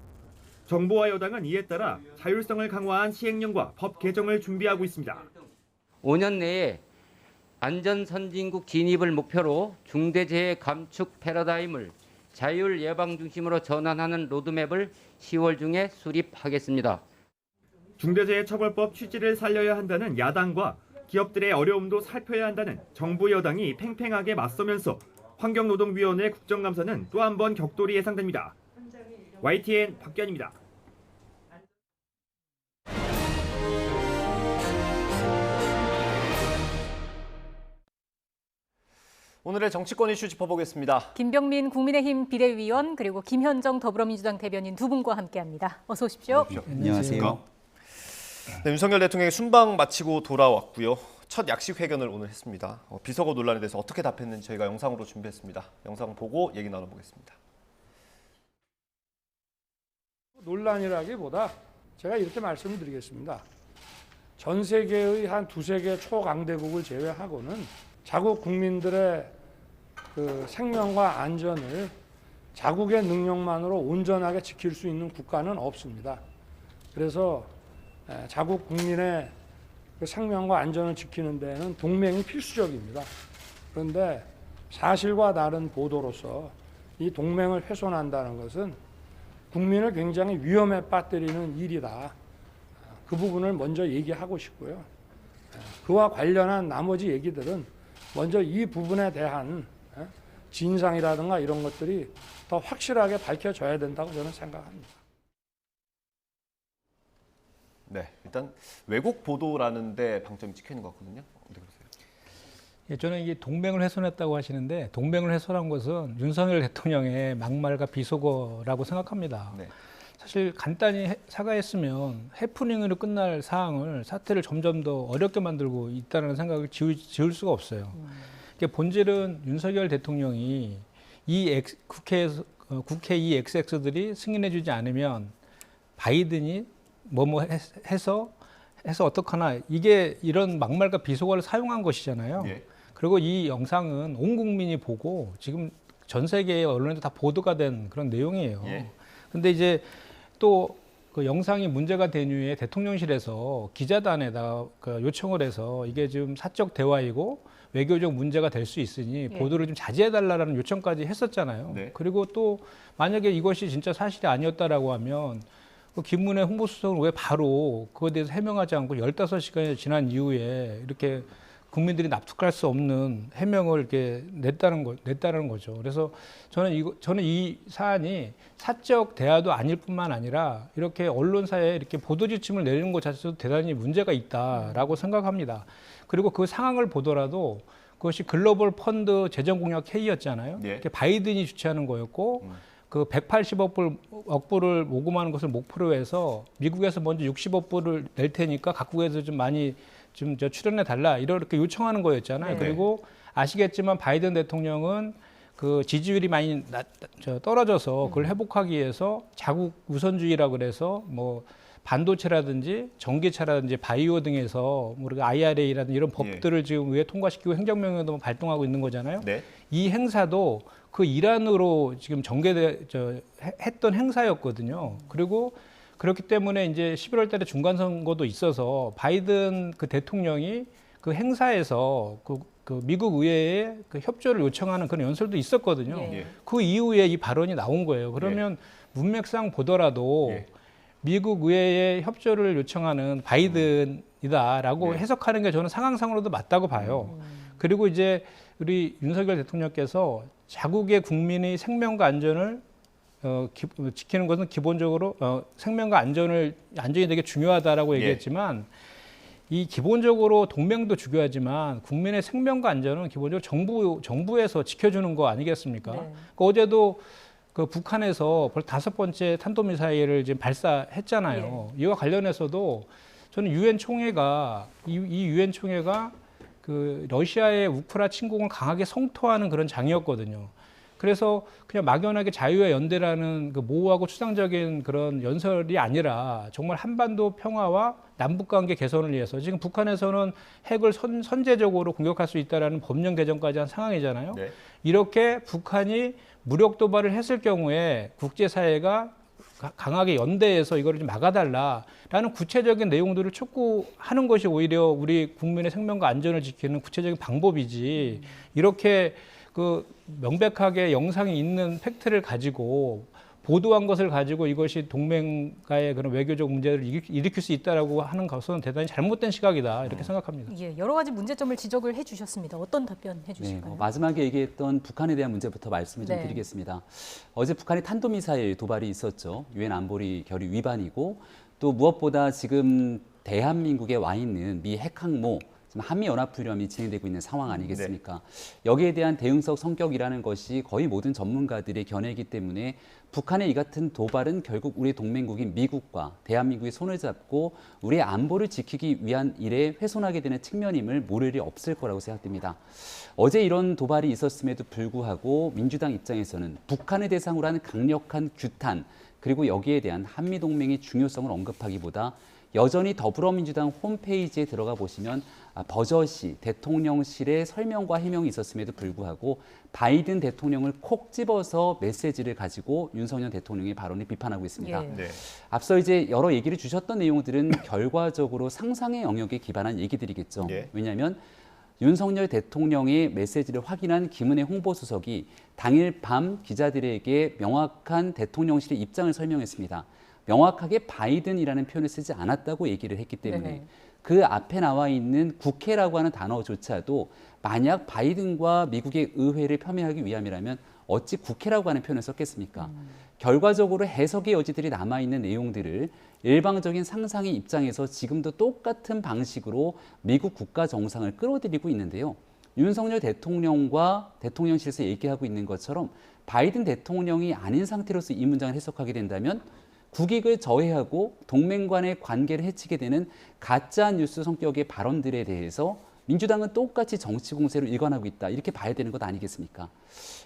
정부와 여당은 이에 따라 자율성을 강화한 시행령과 법 개정을 준비하고 있습니다. 5년 내에 안전선진국 진입을 목표로 중대재해 감축 패러다임을 자율 예방 중심으로 전환하는 로드맵을 10월 중에 수립하겠습니다. 중대재해처벌법 취지를 살려야 한다는 야당과 기업들의 어려움도 살펴야 한다는 정부 여당이 팽팽하게 맞서면서 환경노동위원회 국정감사는 또 한 번 격돌이 예상됩니다. YTN 박규현입니다. 오늘의 정치권 이슈 짚어보겠습니다. 김병민 국민의힘 비대위원 그리고 김현정 더불어민주당 대변인 두 분과 함께합니다. 어서 오십시오. 안녕하세요. 네, 윤석열 대통령이 순방 마치고 돌아왔고요. 첫 약식 회견을 오늘 했습니다. 비서고 논란에 대해서 어떻게 답했는지 저희가 영상으로 준비했습니다. 영상 보고 얘기 나눠보겠습니다. 논란이라기보다 제가 이렇게 말씀을 드리겠습니다. 전 세계의 한 두세 개 초강대국을 제외하고는 자국 국민들의 그 생명과 안전을 자국의 능력만으로 온전하게 지킬 수 있는 국가는 없습니다. 그래서 자국 국민의 그 생명과 안전을 지키는 데는 동맹이 필수적입니다. 그런데 사실과 다른 보도로서 이 동맹을 훼손한다는 것은 국민을 굉장히 위험에 빠뜨리는 일이다. 그 부분을 먼저 얘기하고 싶고요. 그와 관련한 나머지 얘기들은 먼저 이 부분에 대한 진상이라든가 이런 것들이 더 확실하게 밝혀져야 된다고 저는 생각합니다. 네, 일단 왜곡 보도라는 데 방점이 찍혀 있는 것 같거든요. 어떻게 보세요? 예, 저는 이게 동맹을 훼손했다고 하시는데 동맹을 훼손한 것은 윤석열 대통령의 막말과 비속어라고 생각합니다. 네. 사실 간단히 사과했으면 해프닝으로 끝날 사태를 점점 더 어렵게 만들고 있다는 생각을 지울 수가 없어요. 본질은 윤석열 대통령이 국회 이 XX들이 승인해주지 않으면 바이든이 해서 어떡하나 이게 이런 막말과 비속어를 사용한 것이잖아요. 예. 그리고 이 영상은 온 국민이 보고 지금 전 세계의 언론에도 다 보도가 된 그런 내용이에요. 근데 이제 또 그 영상이 문제가 된 이후에 대통령실에서 기자단에다 요청을 해서 이게 지금 사적 대화이고 외교적 문제가 될 수 있으니 보도를 좀 자제해달라는 요청까지 했었잖아요. 네. 그리고 또 만약에 이것이 진짜 사실이 아니었다라고 하면 김문혜 홍보수석은 왜 바로 그거에 대해서 해명하지 않고 15시간이 지난 이후에 이렇게 국민들이 납득할 수 없는 해명을 이렇게 냈다는 거죠. 그래서 저는 이 사안이 사적 대화도 아닐 뿐만 아니라 이렇게 언론사에 이렇게 보도 지침을 내리는 것 자체도 대단히 문제가 있다라고 생각합니다. 그리고 그 상황을 보더라도 그것이 글로벌 펀드 재정 공약 회의였잖아요. 예. 바이든이 주최하는 거였고 그 180억 불을 모금하는 것을 목표로 해서 미국에서 먼저 60억 불을 낼 테니까 각국에서 좀 많이 좀 출연해 달라 이렇게 요청하는 거였잖아요. 네. 그리고 아시겠지만 바이든 대통령은 그 지지율이 많이 떨어져서 그걸 회복하기 위해서 자국 우선주의라 그래서 뭐 반도체라든지 전기차라든지 바이오 등에서 우리가 IRA라든지 이런 법들을 지금 의회 통과시키고 행정명령도 발동하고 있는 거잖아요. 네. 이 행사도 그 일환으로 지금 했던 행사였거든요. 그리고 그렇기 때문에 이제 11월 달에 중간 선거도 있어서 바이든 그 대통령이 그 행사에서 그 미국 의회에 그 협조를 요청하는 그런 연설도 있었거든요. 예. 그 이후에 이 발언이 나온 거예요. 그러면 문맥상 보더라도 미국 의회에 협조를 요청하는 바이든이다라고 해석하는 게 저는 상황상으로도 맞다고 봐요. 그리고 이제 우리 윤석열 대통령께서 자국의 국민의 생명과 안전을 지키는 것은 기본적으로 생명과 안전이 되게 중요하다라고 얘기했지만 이 기본적으로 동맹도 중요하지만 국민의 생명과 안전은 기본적으로 정부에서 지켜주는 거 아니겠습니까? 그러니까 어제도 그 북한에서 벌써 5번째 탄도미사일을 지금 발사했잖아요. 이와 관련해서도 저는 유엔 총회가 이 유엔 총회가 그 러시아의 우크라 침공을 강하게 성토하는 그런 장이었거든요. 그래서 그냥 막연하게 자유의 연대라는 그 모호하고 추상적인 그런 연설이 아니라 정말 한반도 평화와 남북관계 개선을 위해서 지금 북한에서는 핵을 선제적으로 공격할 수 있다라는 법령 개정까지 한 상황이잖아요. 이렇게 북한이 무력 도발을 했을 경우에 국제사회가 강하게 연대해서 이거를 좀 막아달라라는 구체적인 내용들을 촉구하는 것이 오히려 우리 국민의 생명과 안전을 지키는 구체적인 방법이지 이렇게 그 명백하게 영상이 있는 팩트를 가지고 보도한 것을 가지고 이것이 동맹과의 그런 외교적 문제를 일으킬 수 있다라고 하는 것은 대단히 잘못된 시각이다 이렇게 생각합니다. 예, 여러 가지 문제점을 지적을 해주셨습니다. 어떤 답변 해주실까요? 마지막에 얘기했던 북한에 대한 문제부터 말씀을 좀 드리겠습니다. 어제 북한이 탄도미사일 도발이 있었죠. 유엔 안보리 결의 위반이고 또 무엇보다 지금 대한민국에 와 있는 미 핵항모 지금 한미연합훈련이 진행되고 있는 상황 아니겠습니까? 여기에 대한 대응적 성격이라는 것이 거의 모든 전문가들의 견해이기 때문에 북한의 이 같은 도발은 결국 우리 동맹국인 미국과 대한민국이 손을 잡고 우리의 안보를 지키기 위한 일에 훼손하게 되는 측면임을 모를 일이 없을 거라고 생각됩니다. 어제 이런 도발이 있었음에도 불구하고 민주당 입장에서는 북한을 대상으로 하는 강력한 규탄 그리고 여기에 대한 한미동맹의 중요성을 언급하기보다 여전히 더불어민주당 홈페이지에 들어가 보시면 버젓이 대통령실의 설명과 해명이 있었음에도 불구하고 바이든 대통령을 콕 집어서 메시지를 가지고 윤석열 대통령의 발언을 비판하고 있습니다. 앞서 이제 여러 얘기를 주셨던 내용들은 결과적으로 상상의 영역에 기반한 얘기들이겠죠. 왜냐하면 윤석열 대통령의 메시지를 확인한 김은혜 홍보수석이 당일 밤 기자들에게 명확한 대통령실의 입장을 설명했습니다. 명확하게 바이든이라는 표현을 쓰지 않았다고 얘기를 했기 때문에 그 앞에 나와 있는 국회라고 하는 단어조차도 만약 바이든과 미국의 의회를 폄훼하기 위함이라면 어찌 국회라고 하는 표현을 썼겠습니까? 결과적으로 해석의 여지들이 남아있는 내용들을 일방적인 상상의 입장에서 지금도 똑같은 방식으로 미국 국가 정상을 끌어들이고 있는데요. 윤석열 대통령과 대통령실에서 얘기하고 있는 것처럼 바이든 대통령이 아닌 상태로서 이 문장을 해석하게 된다면 국익을 저해하고 동맹 간의 관계를 해치게 되는 가짜 뉴스 성격의 발언들에 대해서 민주당은 똑같이 정치 공세로 일관하고 있다. 이렇게 봐야 되는 것 아니겠습니까?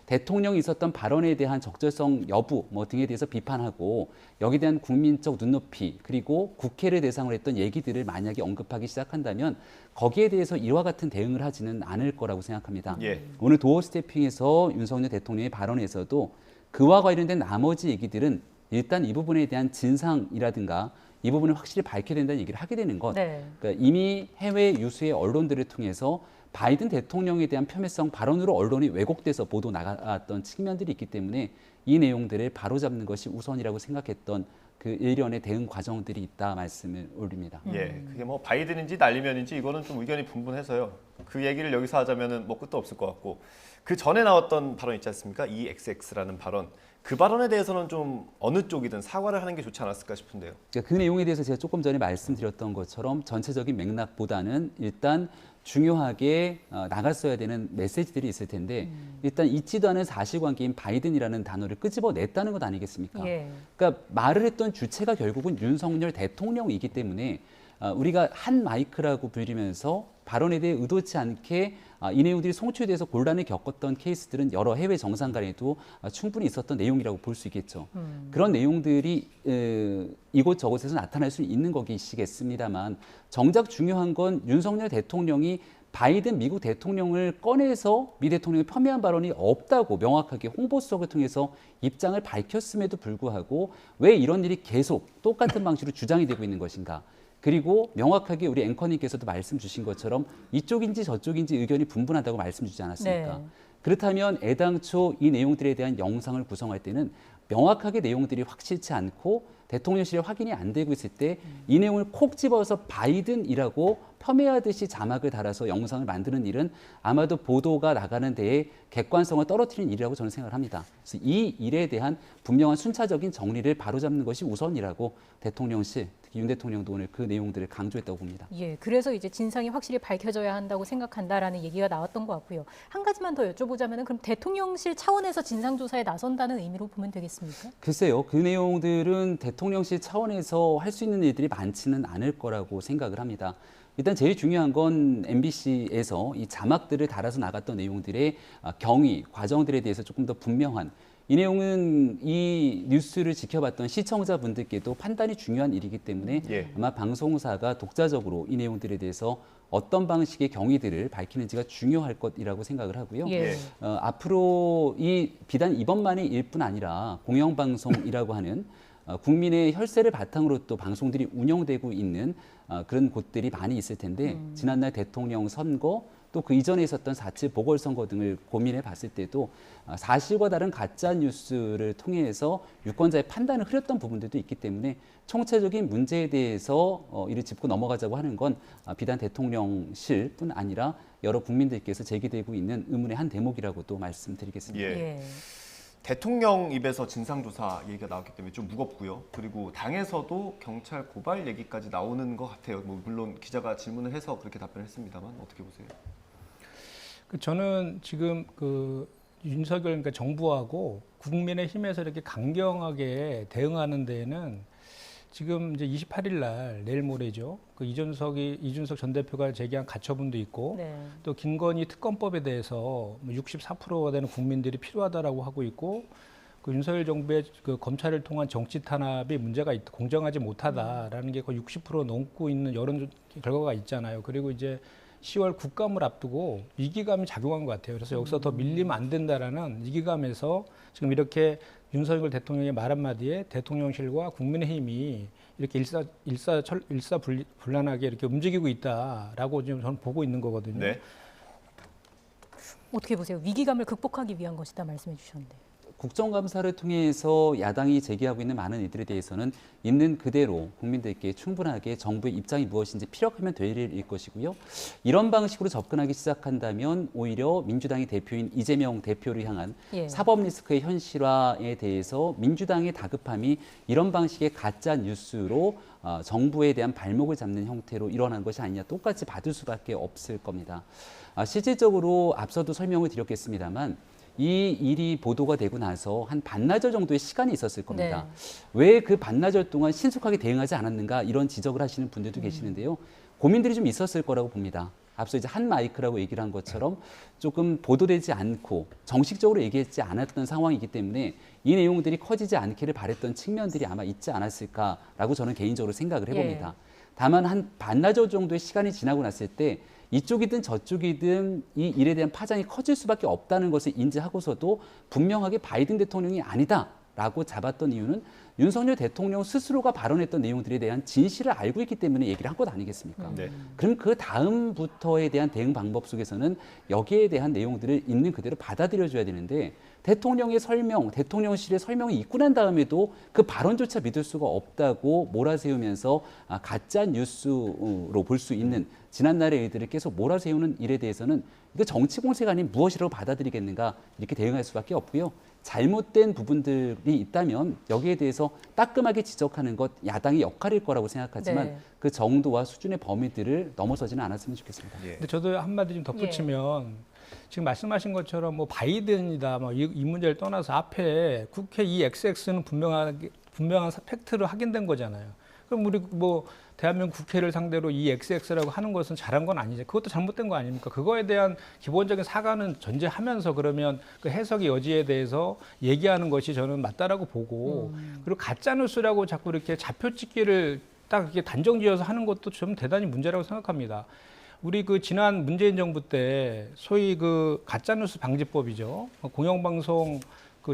대통령이 있었던 발언에 대한 적절성 여부 등에 대해서 비판하고 여기에 대한 국민적 눈높이 그리고 국회를 대상으로 했던 얘기들을 만약에 언급하기 시작한다면 거기에 대해서 이와 같은 대응을 하지는 않을 거라고 생각합니다. 오늘 도어 스태핑에서 윤석열 대통령의 발언에서도 그와 관련된 나머지 얘기들은 일단 이 부분에 대한 진상이라든가 이 부분을 확실히 밝혀야 된다는 얘기를 하게 되는 것. 그러니까 이미 해외 유수의 언론들을 통해서 바이든 대통령에 대한 폄훼성 발언으로 언론이 왜곡돼서 보도 나갔던 측면들이 있기 때문에 이 내용들을 바로잡는 것이 우선이라고 생각했던 그 일련의 대응 과정들이 있다 말씀을 올립니다. 그게 뭐 바이든인지 날리면인지 이거는 좀 의견이 분분해서요. 그 얘기를 여기서 하자면은 뭐 끝도 없을 것 같고 그 전에 나왔던 발언 있지 않습니까? EXX라는 발언. 그 발언에 대해서는 좀 어느 쪽이든 사과를 하는 게 좋지 않았을까 싶은데요. 그 내용에 대해서 제가 조금 전에 말씀드렸던 것처럼 전체적인 맥락보다는 일단 중요하게 나갔어야 되는 메시지들이 있을 텐데 일단 있지도 않은 사실관계인 바이든이라는 단어를 끄집어냈다는 것 아니겠습니까? 그러니까 말을 했던 주체가 결국은 윤석열 대통령이기 때문에 우리가 한 마이크라고 불리면서 발언에 대해 의도치 않게 이 내용들이 송출돼서 곤란을 겪었던 케이스들은 여러 해외 정상 간에도 충분히 있었던 내용이라고 볼 수 있겠죠. 그런 내용들이 이곳저곳에서 나타날 수 있는 것이겠습니다만 정작 중요한 건 윤석열 대통령이 바이든 미국 대통령을 꺼내서 미 대통령이 폄훼한 발언이 없다고 명확하게 홍보수석을 통해서 입장을 밝혔음에도 불구하고 왜 이런 일이 계속 똑같은 방식으로 주장이 되고 있는 것인가. 그리고 명확하게 우리 앵커님께서도 말씀 주신 것처럼 이쪽인지 저쪽인지 의견이 분분하다고 말씀 주지 않았습니까? 네. 그렇다면 애당초 이 내용들에 대한 영상을 구성할 때는 명확하게 내용들이 확실치 않고 대통령실에 확인이 안 되고 있을 때 이 내용을 콕 집어서 바이든이라고 폄훼하듯이 자막을 달아서 영상을 만드는 일은 아마도 보도가 나가는 데에 객관성을 떨어뜨리는 일이라고 저는 생각을 합니다. 그래서 이 일에 대한 분명한 순차적인 정리를 바로잡는 것이 우선이라고 대통령실, 특히 윤 대통령도 오늘 그 내용들을 강조했다고 봅니다. 예, 그래서 이제 진상이 확실히 밝혀져야 한다고 생각한다라는 얘기가 나왔던 것 같고요. 한 가지만 더 여쭤보자면 그럼 대통령실 차원에서 진상조사에 나선다는 의미로 보면 되겠습니까? 글쎄요. 그 내용들은 대통령실 차원에서 할 수 있는 일들이 많지는 않을 거라고 생각을 합니다. 일단 제일 중요한 건 MBC에서 이 자막들을 달아서 나갔던 내용들의 경위, 과정들에 대해서 조금 더 분명한 이 내용은 이 뉴스를 지켜봤던 시청자분들께도 판단이 중요한 일이기 때문에 아마 방송사가 독자적으로 이 내용들에 대해서 어떤 방식의 경위들을 밝히는지가 중요할 것이라고 생각을 하고요. 앞으로 이 비단 이번만의 일뿐 아니라 공영방송이라고 하는 국민의 혈세를 바탕으로 또 방송들이 운영되고 있는 그런 곳들이 많이 있을 텐데 지난날 대통령 선거 또 그 이전에 있었던 4.7 보궐선거 등을 고민해 봤을 때도 사실과 다른 가짜 뉴스를 통해서 유권자의 판단을 흐렸던 부분들도 있기 때문에 총체적인 문제에 대해서 이를 짚고 넘어가자고 하는 건 비단 대통령실뿐 아니라 여러 국민들께서 제기되고 있는 의문의 한 대목이라고도 말씀드리겠습니다. 대통령 입에서 진상조사 얘기가 나왔기 때문에 좀 무겁고요. 그리고 당에서도 경찰 고발 얘기까지 나오는 것 같아요. 뭐 물론 기자가 질문을 해서 그렇게 답변을 했습니다만 어떻게 보세요? 저는 지금 윤석열 그러니까 정부하고 국민의힘에서 이렇게 강경하게 대응하는 데에는 지금 이제 28일 날 내일 모레죠. 이준석 전 대표가 제기한 가처분도 있고 또 김건희 특검법에 대해서 64%가 되는 국민들이 필요하다라고 하고 있고 윤석열 정부의 검찰을 통한 정치 탄압이 문제가 공정하지 못하다라는 게 거의 60% 넘고 있는 여론 결과가 있잖아요. 그리고 이제 10월 국감을 앞두고 위기감이 작용한 것 같아요. 그래서 여기서 더 밀리면 안 된다라는 위기감에서 지금 이렇게 윤석열 대통령의 말 한마디에 대통령실과 국민의힘이 이렇게 일사불란하게 이렇게 움직이고 있다라고 지금 저는 보고 있는 거거든요. 어떻게 보세요? 위기감을 극복하기 위한 것이다 말씀해 주셨는데. 국정감사를 통해서 야당이 제기하고 있는 많은 일들에 대해서는 있는 그대로 국민들께 충분하게 정부의 입장이 무엇인지 피력하면 될 일일 것이고요. 이런 방식으로 접근하기 시작한다면 오히려 민주당의 대표인 이재명 대표를 향한 사법 리스크의 현실화에 대해서 민주당의 다급함이 이런 방식의 가짜 뉴스로 정부에 대한 발목을 잡는 형태로 일어난 것이 아니냐 똑같이 받을 수밖에 없을 겁니다. 실질적으로 앞서도 설명을 드렸겠습니다만 이 일이 보도가 되고 나서 한 반나절 정도의 시간이 있었을 겁니다. 왜 그 반나절 동안 신속하게 대응하지 않았는가 이런 지적을 하시는 분들도 계시는데요. 고민들이 좀 있었을 거라고 봅니다. 앞서 이제 한 마이크라고 얘기를 한 것처럼 조금 보도되지 않고 정식적으로 얘기하지 않았던 상황이기 때문에 이 내용들이 커지지 않기를 바랬던 측면들이 아마 있지 않았을까라고 저는 개인적으로 생각을 해봅니다. 다만 한 반나절 정도의 시간이 지나고 났을 때 이쪽이든 저쪽이든 이 일에 대한 파장이 커질 수밖에 없다는 것을 인지하고서도 분명하게 바이든 대통령이 아니다라고 잡았던 이유는 윤석열 대통령 스스로가 발언했던 내용들에 대한 진실을 알고 있기 때문에 얘기를 한 것 아니겠습니까? 그럼 그 다음부터에 대한 대응 방법 속에서는 여기에 대한 내용들을 있는 그대로 받아들여줘야 되는데 대통령의 설명, 대통령실의 설명이 있고 난 다음에도 그 발언조차 믿을 수가 없다고 몰아세우면서 가짜 뉴스로 볼 수 있는 지난날의 일들을 계속 몰아세우는 일에 대해서는 이거 정치 공세가 아닌 무엇이라고 받아들이겠는가 이렇게 대응할 수밖에 없고요. 잘못된 부분들이 있다면 여기에 대해서 따끔하게 지적하는 것 야당의 역할일 거라고 생각하지만 그 정도와 수준의 범위들을 넘어서지는 않았으면 좋겠습니다. 근데 저도 한마디 좀 덧붙이면 지금 말씀하신 것처럼 뭐 바이든이다 이 문제를 떠나서 앞에 국회 이 XX는 분명한 팩트로 확인된 거잖아요. 그럼 우리 뭐 대한민국 국회를 상대로 이 XX라고 하는 것은 잘한 건 아니죠. 그것도 잘못된 거 아닙니까? 그거에 대한 기본적인 사과는 전제하면서 그러면 그 해석의 여지에 대해서 얘기하는 것이 저는 맞다라고 보고 그리고 가짜 뉴스라고 자꾸 이렇게 좌표 찍기를 딱 이렇게 단정지어서 하는 것도 좀 대단히 문제라고 생각합니다. 우리 지난 문재인 정부 때 소위 가짜뉴스 방지법이죠. 공영방송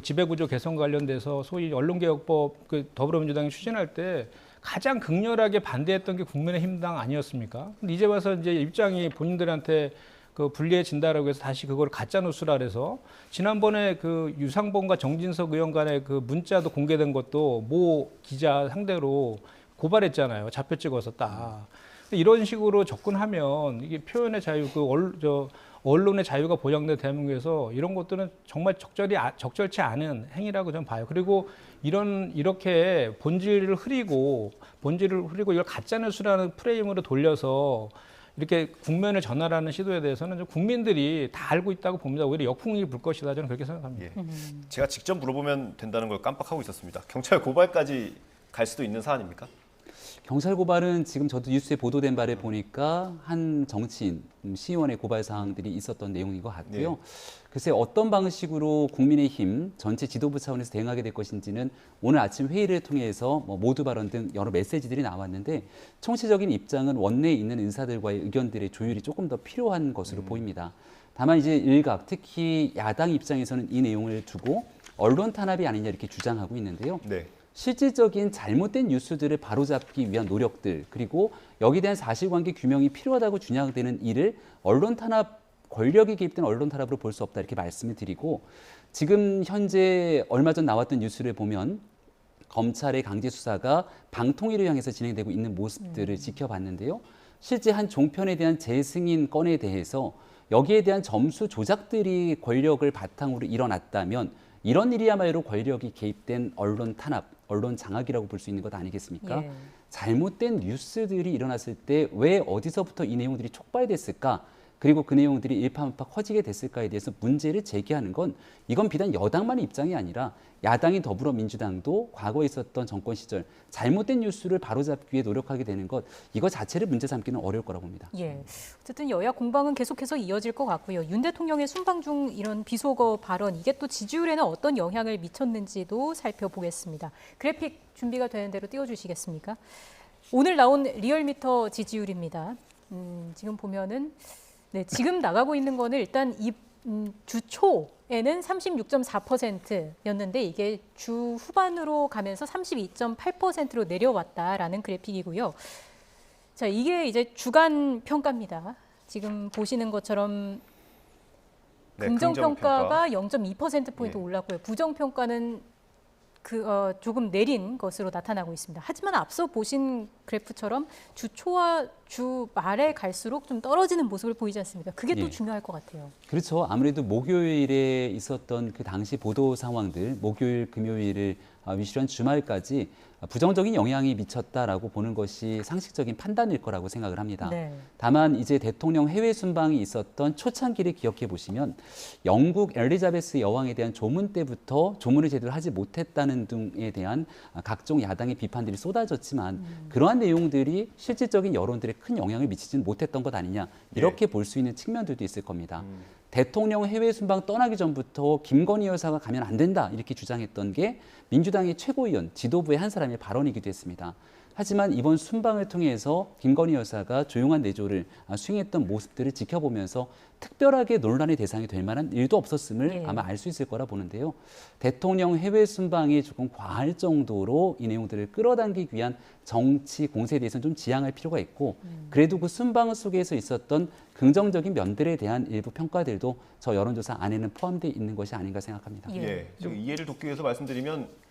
지배구조 개선 관련돼서 소위 언론개혁법 더불어민주당이 추진할 때 가장 극렬하게 반대했던 게 국민의힘당 아니었습니까? 근데 이제 와서 이제 입장이 본인들한테 그 불리해진다라고 해서 다시 그걸 가짜 뉴스라 그래서 지난번에 그 유상범과 정진석 의원 간의 그 문자도 공개된 것도 모 기자 상대로 고발했잖아요. 좌표 찍어서 딱. 이런 식으로 접근하면 이게 표현의 자유, 언론의 자유가 보장된 대한민국에서 이런 것들은 정말 적절치 않은 행위라고 저는 봐요. 그리고 이렇게 본질을 흐리고 이걸 가짜뉴스라는 프레임으로 돌려서 이렇게 국면을 전환하는 시도에 대해서는 국민들이 다 알고 있다고 봅니다. 오히려 역풍이 불 것이다. 저는 그렇게 생각합니다. 예. 제가 직접 물어보면 된다는 걸 깜빡하고 있었습니다. 경찰 고발까지 갈 수도 있는 사안입니까? 경찰 고발은 지금 저도 뉴스에 보도된 바를 보니까 한 정치인, 시의원의 고발 사항들이 있었던 내용인 것 같고요. 네. 글쎄 어떤 방식으로 국민의힘 전체 지도부 차원에서 대응하게 될 것인지는 오늘 아침 회의를 통해서 모두 발언 등 여러 메시지들이 나왔는데 총체적인 입장은 원내에 있는 인사들과의 의견들의 조율이 조금 더 필요한 것으로 보입니다. 다만 이제 일각, 특히 야당 입장에서는 이 내용을 두고 언론 탄압이 아니냐 이렇게 주장하고 있는데요. 네. 실질적인 잘못된 뉴스들을 바로잡기 위한 노력들 그리고 여기에 대한 사실관계 규명이 필요하다고 주장되는 일을 언론 탄압, 권력이 개입된 언론 탄압으로 볼 수 없다 이렇게 말씀을 드리고 지금 현재 얼마 전 나왔던 뉴스를 보면 검찰의 강제 수사가 방통위를 향해서 진행되고 있는 모습들을 지켜봤는데요. 실제 한 종편에 대한 재승인 건에 대해서 여기에 대한 점수 조작들이 권력을 바탕으로 일어났다면 이런 일이야말로 권력이 개입된 언론 탄압, 언론 장악이라고 볼 수 있는 것 아니겠습니까? 예. 잘못된 뉴스들이 일어났을 때 왜 어디서부터 이 내용들이 촉발됐을까? 그리고 그 내용들이 일파만파 커지게 됐을까에 대해서 문제를 제기하는 건 이건 비단 여당만의 입장이 아니라 야당인 더불어민주당도 과거에 있었던 정권 시절 잘못된 뉴스를 바로잡기 위해 노력하게 되는 것 이거 자체를 문제 삼기는 어려울 거라고 봅니다. 예. 어쨌든 여야 공방은 계속해서 이어질 것 같고요. 윤 대통령의 순방 중 이런 비속어 발언 이게 또 지지율에는 어떤 영향을 미쳤는지도 살펴보겠습니다. 그래픽 준비가 되는 대로 띄워주시겠습니까? 오늘 나온 리얼미터 지지율입니다. 지금 보면은 네, 지금 나가고 있는 거는 일단 주 초에는 36.4%였는데 이게 주 후반으로 가면서 32.8%로 내려왔다라는 그래픽이고요. 자, 이게 이제 주간 평가입니다. 지금 보시는 것처럼 긍정 평가가 0.2%포인트 올랐고요. 부정 평가는 조금 내린 것으로 나타나고 있습니다. 하지만 앞서 보신 그래프처럼 주 초와 주 말에 갈수록 좀 떨어지는 모습을 보이지 않습니까? 그게 또 중요할 것 같아요. 그렇죠. 아무래도 목요일에 있었던 그 당시 보도 상황들, 목요일, 금요일을 위시한 주말까지 부정적인 영향이 미쳤다라고 보는 것이 상식적인 판단일 거라고 생각을 합니다. 네. 다만 이제 대통령 해외 순방이 있었던 초창기를 기억해 보시면 영국 엘리자베스 여왕에 대한 조문 때부터 조문을 제대로 하지 못했다는 등에 대한 각종 야당의 비판들이 쏟아졌지만 그러한 내용들이 실질적인 여론들에 큰 영향을 미치지는 못했던 것 아니냐 이렇게 볼 수 있는 측면들도 있을 겁니다. 대통령 해외 순방 떠나기 전부터 김건희 여사가 가면 안 된다 이렇게 주장했던 게 민주당의 최고위원 지도부의 한 사람의 발언이기도 했습니다. 하지만 이번 순방을 통해서 김건희 여사가 조용한 내조를 수행했던 모습들을 지켜보면서 특별하게 논란의 대상이 될 만한 일도 없었음을 아마 알 수 있을 거라 보는데요. 대통령 해외 순방이 조금 과할 정도로 이 내용들을 끌어당기기 위한 정치 공세에 대해서는 좀 지양할 필요가 있고 그래도 그 순방 속에서 있었던 긍정적인 면들에 대한 일부 평가들도 저 여론조사 안에는 포함되어 있는 것이 아닌가 생각합니다. 예, 이해를 돕기 위해서 말씀드리면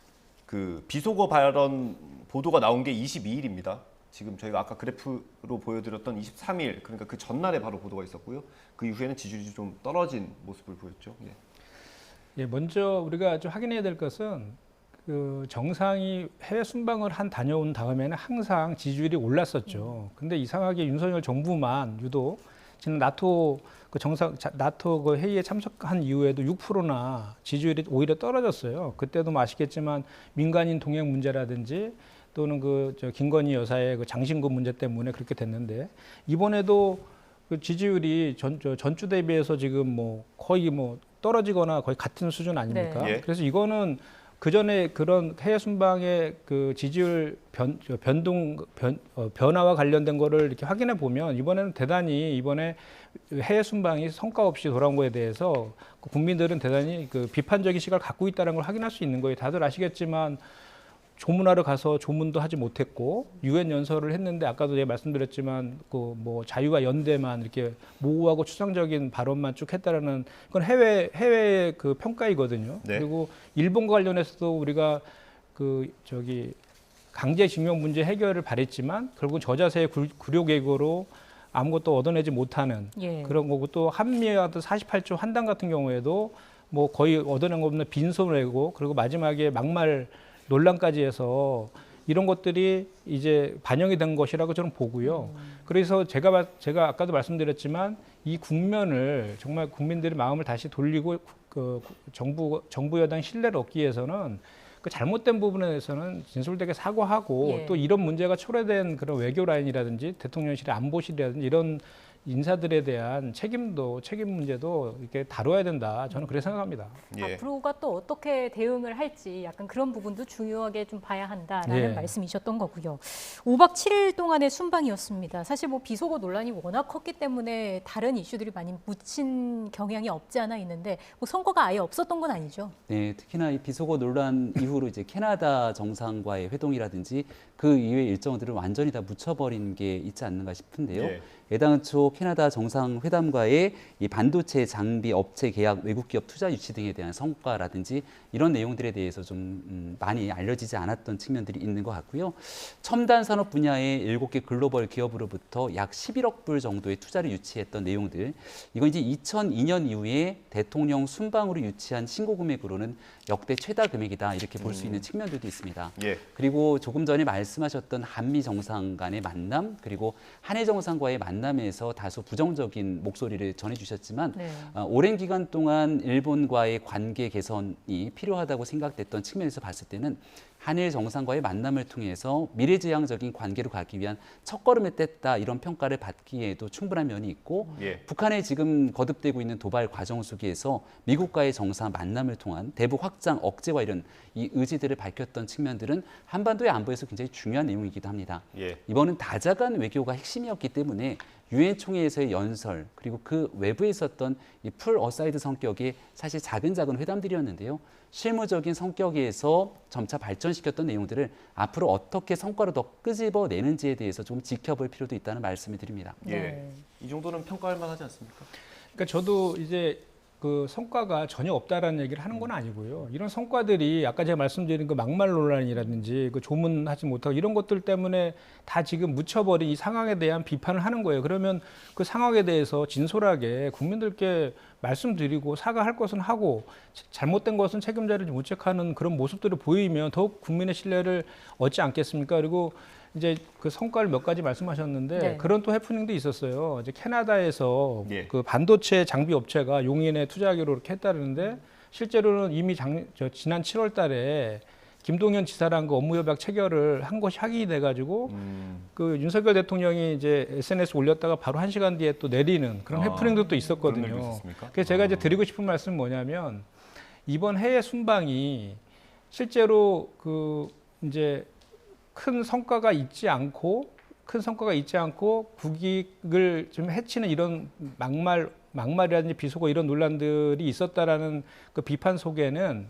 그 비속어 발언 보도가 나온 게 22일입니다. 지금 저희가 아까 그래프로 보여드렸던 23일, 그러니까 그 전날에 바로 보도가 있었고요. 그 이후에는 지지율이 좀 떨어진 모습을 보였죠. 예, 먼저 우리가 좀 확인해야 될 것은 그 정상이 해외 순방을 다녀온 다음에는 항상 지지율이 올랐었죠. 근데 이상하게 윤석열 정부만 유독 지금 나토 그 회의에 참석한 이후에도 6%나 지지율이 오히려 떨어졌어요. 그때도 뭐 아시겠지만 민간인 동행 문제라든지 또는 김건희 여사의 그 장신구 문제 때문에 그렇게 됐는데 이번에도 그 지지율이 전주 대비해서 지금 거의 떨어지거나 거의 같은 수준 아닙니까? 네. 그래서 이거는 그 전에 그런 해외 순방의 그 지지율 변화와 관련된 거를 이렇게 확인해 보면 이번에는 대단히 이번에 해외 순방이 성과 없이 돌아온 거에 대해서 국민들은 대단히 그 비판적인 시각을 갖고 있다는 걸 확인할 수 있는 거예요. 다들 아시겠지만 조문하러 가서 조문도 하지 못했고 유엔 연설을 했는데 아까도 제가 말씀드렸지만 그 뭐 자유와 연대만 이렇게 모호하고 추상적인 발언만 쭉 했다라는 그건 해외 그 평가이거든요. 네. 그리고 일본과 관련해서도 우리가 강제징용 문제 해결을 바랬지만 결국 저자세의 굴욕외교로 아무것도 얻어내지 못하는 그런 거고 또 한미와 48조 환당 같은 경우에도 뭐 거의 얻어낸 거 없는 빈손을 내고 그리고 마지막에 막말 논란까지 해서 이런 것들이 이제 반영이 된 것이라고 저는 보고요. 그래서 제가 아까도 말씀드렸지만 이 국면을 정말 국민들의 마음을 다시 돌리고 그 정부 여당 신뢰를 얻기 위해서는 그 잘못된 부분에 대해서는 진솔되게 사과하고 또 이런 문제가 초래된 그런 외교 라인이라든지 대통령실의 안보실이라든지 이런 인사들에 대한 책임 문제도 이렇게 다뤄야 된다. 저는 그렇게 생각합니다. 앞으로가 또 어떻게 대응을 할지 약간 그런 부분도 중요하게 좀 봐야 한다라는 말씀이셨던 거고요. 5박 7일 동안의 순방이었습니다. 사실 뭐 비속어 논란이 워낙 컸기 때문에 다른 이슈들이 많이 묻힌 경향이 없지 않아 있는데 뭐 선거가 아예 없었던 건 아니죠. 네, 특히나 이 비속어 논란 이후로 이제 캐나다 정상과의 회동이라든지 그 이외의 일정들을 완전히 다 묻혀버린 게 있지 않는가 싶은데요. 애당초 캐나다 정상회담과의 이 반도체 장비 업체 계약, 외국 기업 투자 유치 등에 대한 성과라든지 이런 내용들에 대해서 좀 많이 알려지지 않았던 측면들이 있는 것 같고요. 첨단 산업 분야의 7개 글로벌 기업으로부터 약 11억 불 정도의 투자를 유치했던 내용들. 이건 이제 2002년 이후에 대통령 순방으로 유치한 신고 금액으로는 역대 최다 금액이다 이렇게 볼 수 있는 측면들도 있습니다. 그리고 조금 전에 말씀하셨던 한미 정상 간의 만남 그리고 한일 정상과의 만남에서 다소 부정적인 목소리를 전해주셨지만 오랜 기간 동안 일본과의 관계 개선이 필요하다고 생각됐던 측면에서 봤을 때는 한일 정상과의 만남을 통해서 미래지향적인 관계로 가기 위한 첫걸음을 뗐다 이런 평가를 받기에도 충분한 면이 있고 북한의 지금 거듭되고 있는 도발 과정 속에서 미국과의 정상 만남을 통한 대북 확장 억제와 이런 이 의지들을 밝혔던 측면들은 한반도의 안보에서 굉장히 중요한 내용이기도 합니다. 이번은 다자간 외교가 핵심이었기 때문에 유엔 총회에서의 연설 그리고 그 외부에 있었던 이 풀 어사이드 성격의 사실 작은 회담들이었는데요. 실무적인 성격에서 점차 발전시켰던 내용들을 앞으로 어떻게 성과로 더 끄집어내는지에 대해서 좀 지켜볼 필요도 있다는 말씀을 드립니다. 이 정도는 평가할 만하지 않습니까? 그러니까 저도 이제 그 성과가 전혀 없다라는 얘기를 하는 건 아니고요. 이런 성과들이 아까 제가 말씀드린 그 막말 논란이라든지 그 조문하지 못하고 이런 것들 때문에 다 지금 묻혀버린 이 상황에 대한 비판을 하는 거예요. 그러면 그 상황에 대해서 진솔하게 국민들께 말씀드리고 사과할 것은 하고 잘못된 것은 책임자를 모색하는 그런 모습들을 보이면 더욱 국민의 신뢰를 얻지 않겠습니까? 그리고 이제 그 성과를 몇 가지 말씀하셨는데 그런 또 해프닝도 있었어요. 이제 캐나다에서 그 반도체 장비 업체가 용인에 투자하기로 이렇게 했다는데 실제로는 이미 지난 7월 달에 김동연 지사랑 그 업무 협약 체결을 한 것이 확인이 돼가지고 그 윤석열 대통령이 이제 SNS 올렸다가 바로 1시간 뒤에 또 내리는 그런 해프닝도 또 있었거든요. 그래서 제가 이제 드리고 싶은 말씀은 뭐냐면 이번 해외 순방이 실제로 그 이제 큰 성과가 있지 않고 국익을 좀 해치는 이런 막말이라든지 비속어 이런 논란들이 있었다라는 그 비판 속에는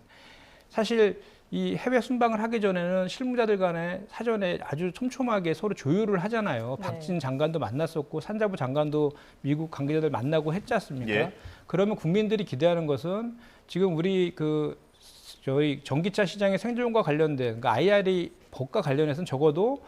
사실 이 해외 순방을 하기 전에는 실무자들 간에 사전에 아주 촘촘하게 서로 조율을 하잖아요. 박진 장관도 만났었고 산자부 장관도 미국 관계자들 만나고 했지 않습니까? 그러면 국민들이 기대하는 것은 지금 우리 저희 전기차 시장의 생존과 관련된 그 IRA 법과 관련해서는 적어도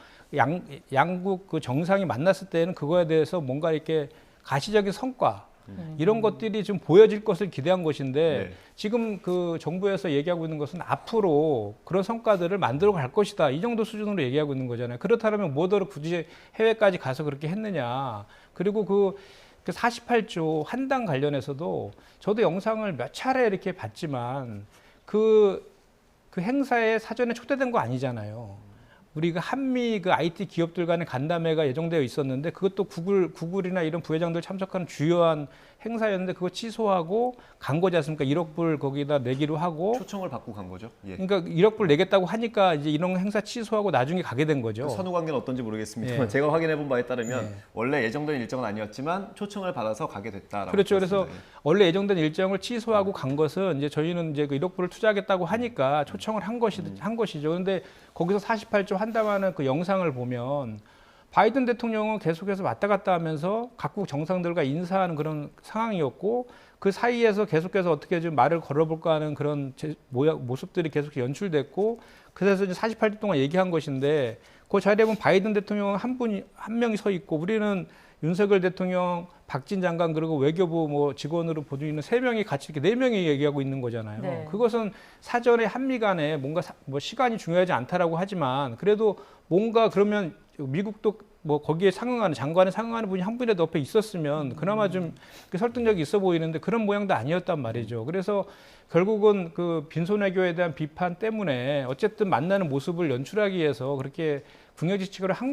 양국 그 정상이 만났을 때는 그거에 대해서 뭔가 이렇게 가시적인 성과 이런 것들이 좀 보여질 것을 기대한 것인데 지금 그 정부에서 얘기하고 있는 것은 앞으로 그런 성과들을 만들어 갈 것이다. 이 정도 수준으로 얘기하고 있는 거잖아요. 그렇다면 뭐더러 굳이 해외까지 가서 그렇게 했느냐. 그리고 그 48조 환당 관련해서도 저도 영상을 몇 차례 이렇게 봤지만 그 행사에 사전에 초대된 거 아니잖아요. 우리 그 한미 그 IT 기업들 간의 간담회가 예정되어 있었는데 그것도 구글이나 이런 부회장들 참석하는 주요한 행사였는데 그거 취소하고 간 거지 않습니까? 1억 불 거기다 내기로 하고 초청을 받고 간 거죠. 예. 그러니까 1억 불 내겠다고 하니까 이제 이런 행사 취소하고 나중에 가게 된 거죠. 그 선후 관계는 어떤지 모르겠습니다만 예. 제가 확인해 본 바에 따르면 예. 원래 예정된 일정은 아니었지만 초청을 받아서 가게 됐다라고. 그렇죠. 그래서 들었습니다. 원래 예정된 일정을 취소하고 간 것은 이제 저희는 이제 그 1억 불을 투자하겠다고 하니까 초청을 한 것이죠. 그런데 거기서 48조 한다마는 그 영상을 보면 바이든 대통령은 계속해서 왔다 갔다 하면서 각국 정상들과 인사하는 그런 상황이었고 그 사이에서 계속해서 어떻게 좀 말을 걸어볼까 하는 그런 모습들이 계속 연출됐고 그래서 이제 48조 동안 얘기한 것인데 그 자리에 보면 바이든 대통령 한 명이 서 있고 우리는 윤석열 대통령, 박진 장관 그리고 외교부 뭐 직원으로 보도 있는 3명이 같이 이렇게 4명이 얘기하고 있는 거잖아요. 네. 그것은 사전에 한미 간에 뭔가 뭐 시간이 중요하지 않다라고 하지만 그래도 뭔가 그러면 미국도 뭐 거기에 상응하는 장관에 상응하는 분이 한 분이라도 옆에 있었으면 그나마 좀 설득력이 있어 보이는데 그런 모양도 아니었단 말이죠. 그래서 결국은 그 빈손외교에 대한 비판 때문에 어쨌든 만나는 모습을 연출하기 위해서 그렇게 궁여지책을 한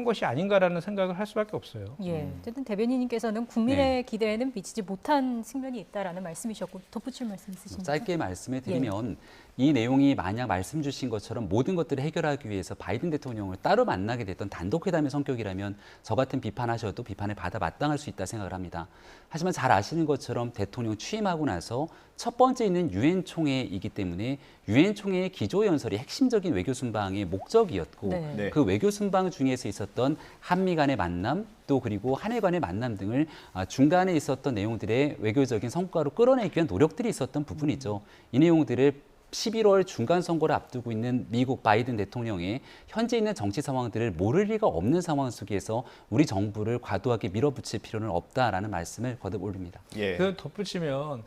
것이 아닌가라는 생각을 할 수밖에 없어요. 예, 어쨌든 대변인님께서는 국민의 기대에는 미치지 못한 측면이 있다라는 말씀이셨고 덧붙일 말씀 있으신가요? 짧게 말씀을 드리면 이 내용이 만약 말씀 주신 것처럼 모든 것들을 해결하기 위해서 바이든 대통령을 따로 만나게 됐던 단독회담의 성격이라면 저 같은 비판하셔도 비판에 받아 마땅할 수 있다 생각을 합니다. 하지만 잘 아시는 것처럼 대통령 취임하고 나서 첫 번째 있는 유엔 총회이기 때문에 유엔 총회의 기조연설이 핵심적인 외교 순방의 목적이었고 그 외교 순방 중에서 있었던 한미 간의 만남 또 그리고 한일 간의 만남 등을 중간에 있었던 내용들의 외교적인 성과로 끌어내기 위한 노력들이 있었던 부분이죠. 이 내용들을 11월 중간 선거를 앞두고 있는 미국 바이든 대통령의 현재 있는 정치 상황들을 모를 리가 없는 상황 속에서 우리 정부를 과도하게 밀어붙일 필요는 없다라는 말씀을 거듭 올립니다. 그 덧붙이면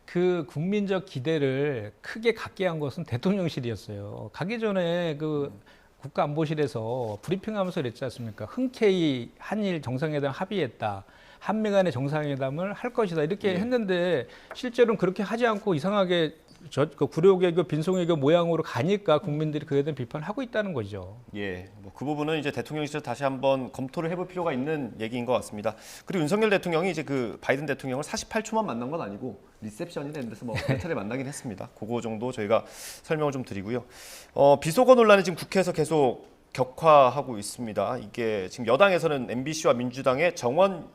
그 국민적 기대를 크게 갖게 한 것은 대통령실이었어요. 가기 전에 그 국가안보실에서 브리핑하면서 그랬지 않습니까? 흔쾌히 한일 정상회담 합의했다. 한미 간의 정상회담을 할 것이다. 이렇게 했는데 실제로는 그렇게 하지 않고 이상하게 그 구려외교, 빈손외교 모양으로 가니까 국민들이 그에 대한 비판을 하고 있다는 거죠. 예, 뭐 그 부분은 이제 대통령실에서 다시 한번 검토를 해볼 필요가 있는 얘기인 것 같습니다. 그리고 윤석열 대통령이 이제 그 바이든 대통령을 48초만 만난 건 아니고 리셉션이나 이런 데서 뭐 몇 차례 만나긴 했습니다. 그거 정도 저희가 설명을 좀 드리고요. 비속어 논란이 지금 국회에서 계속 격화하고 있습니다. 이게 지금 여당에서는 MBC와 민주당의 정원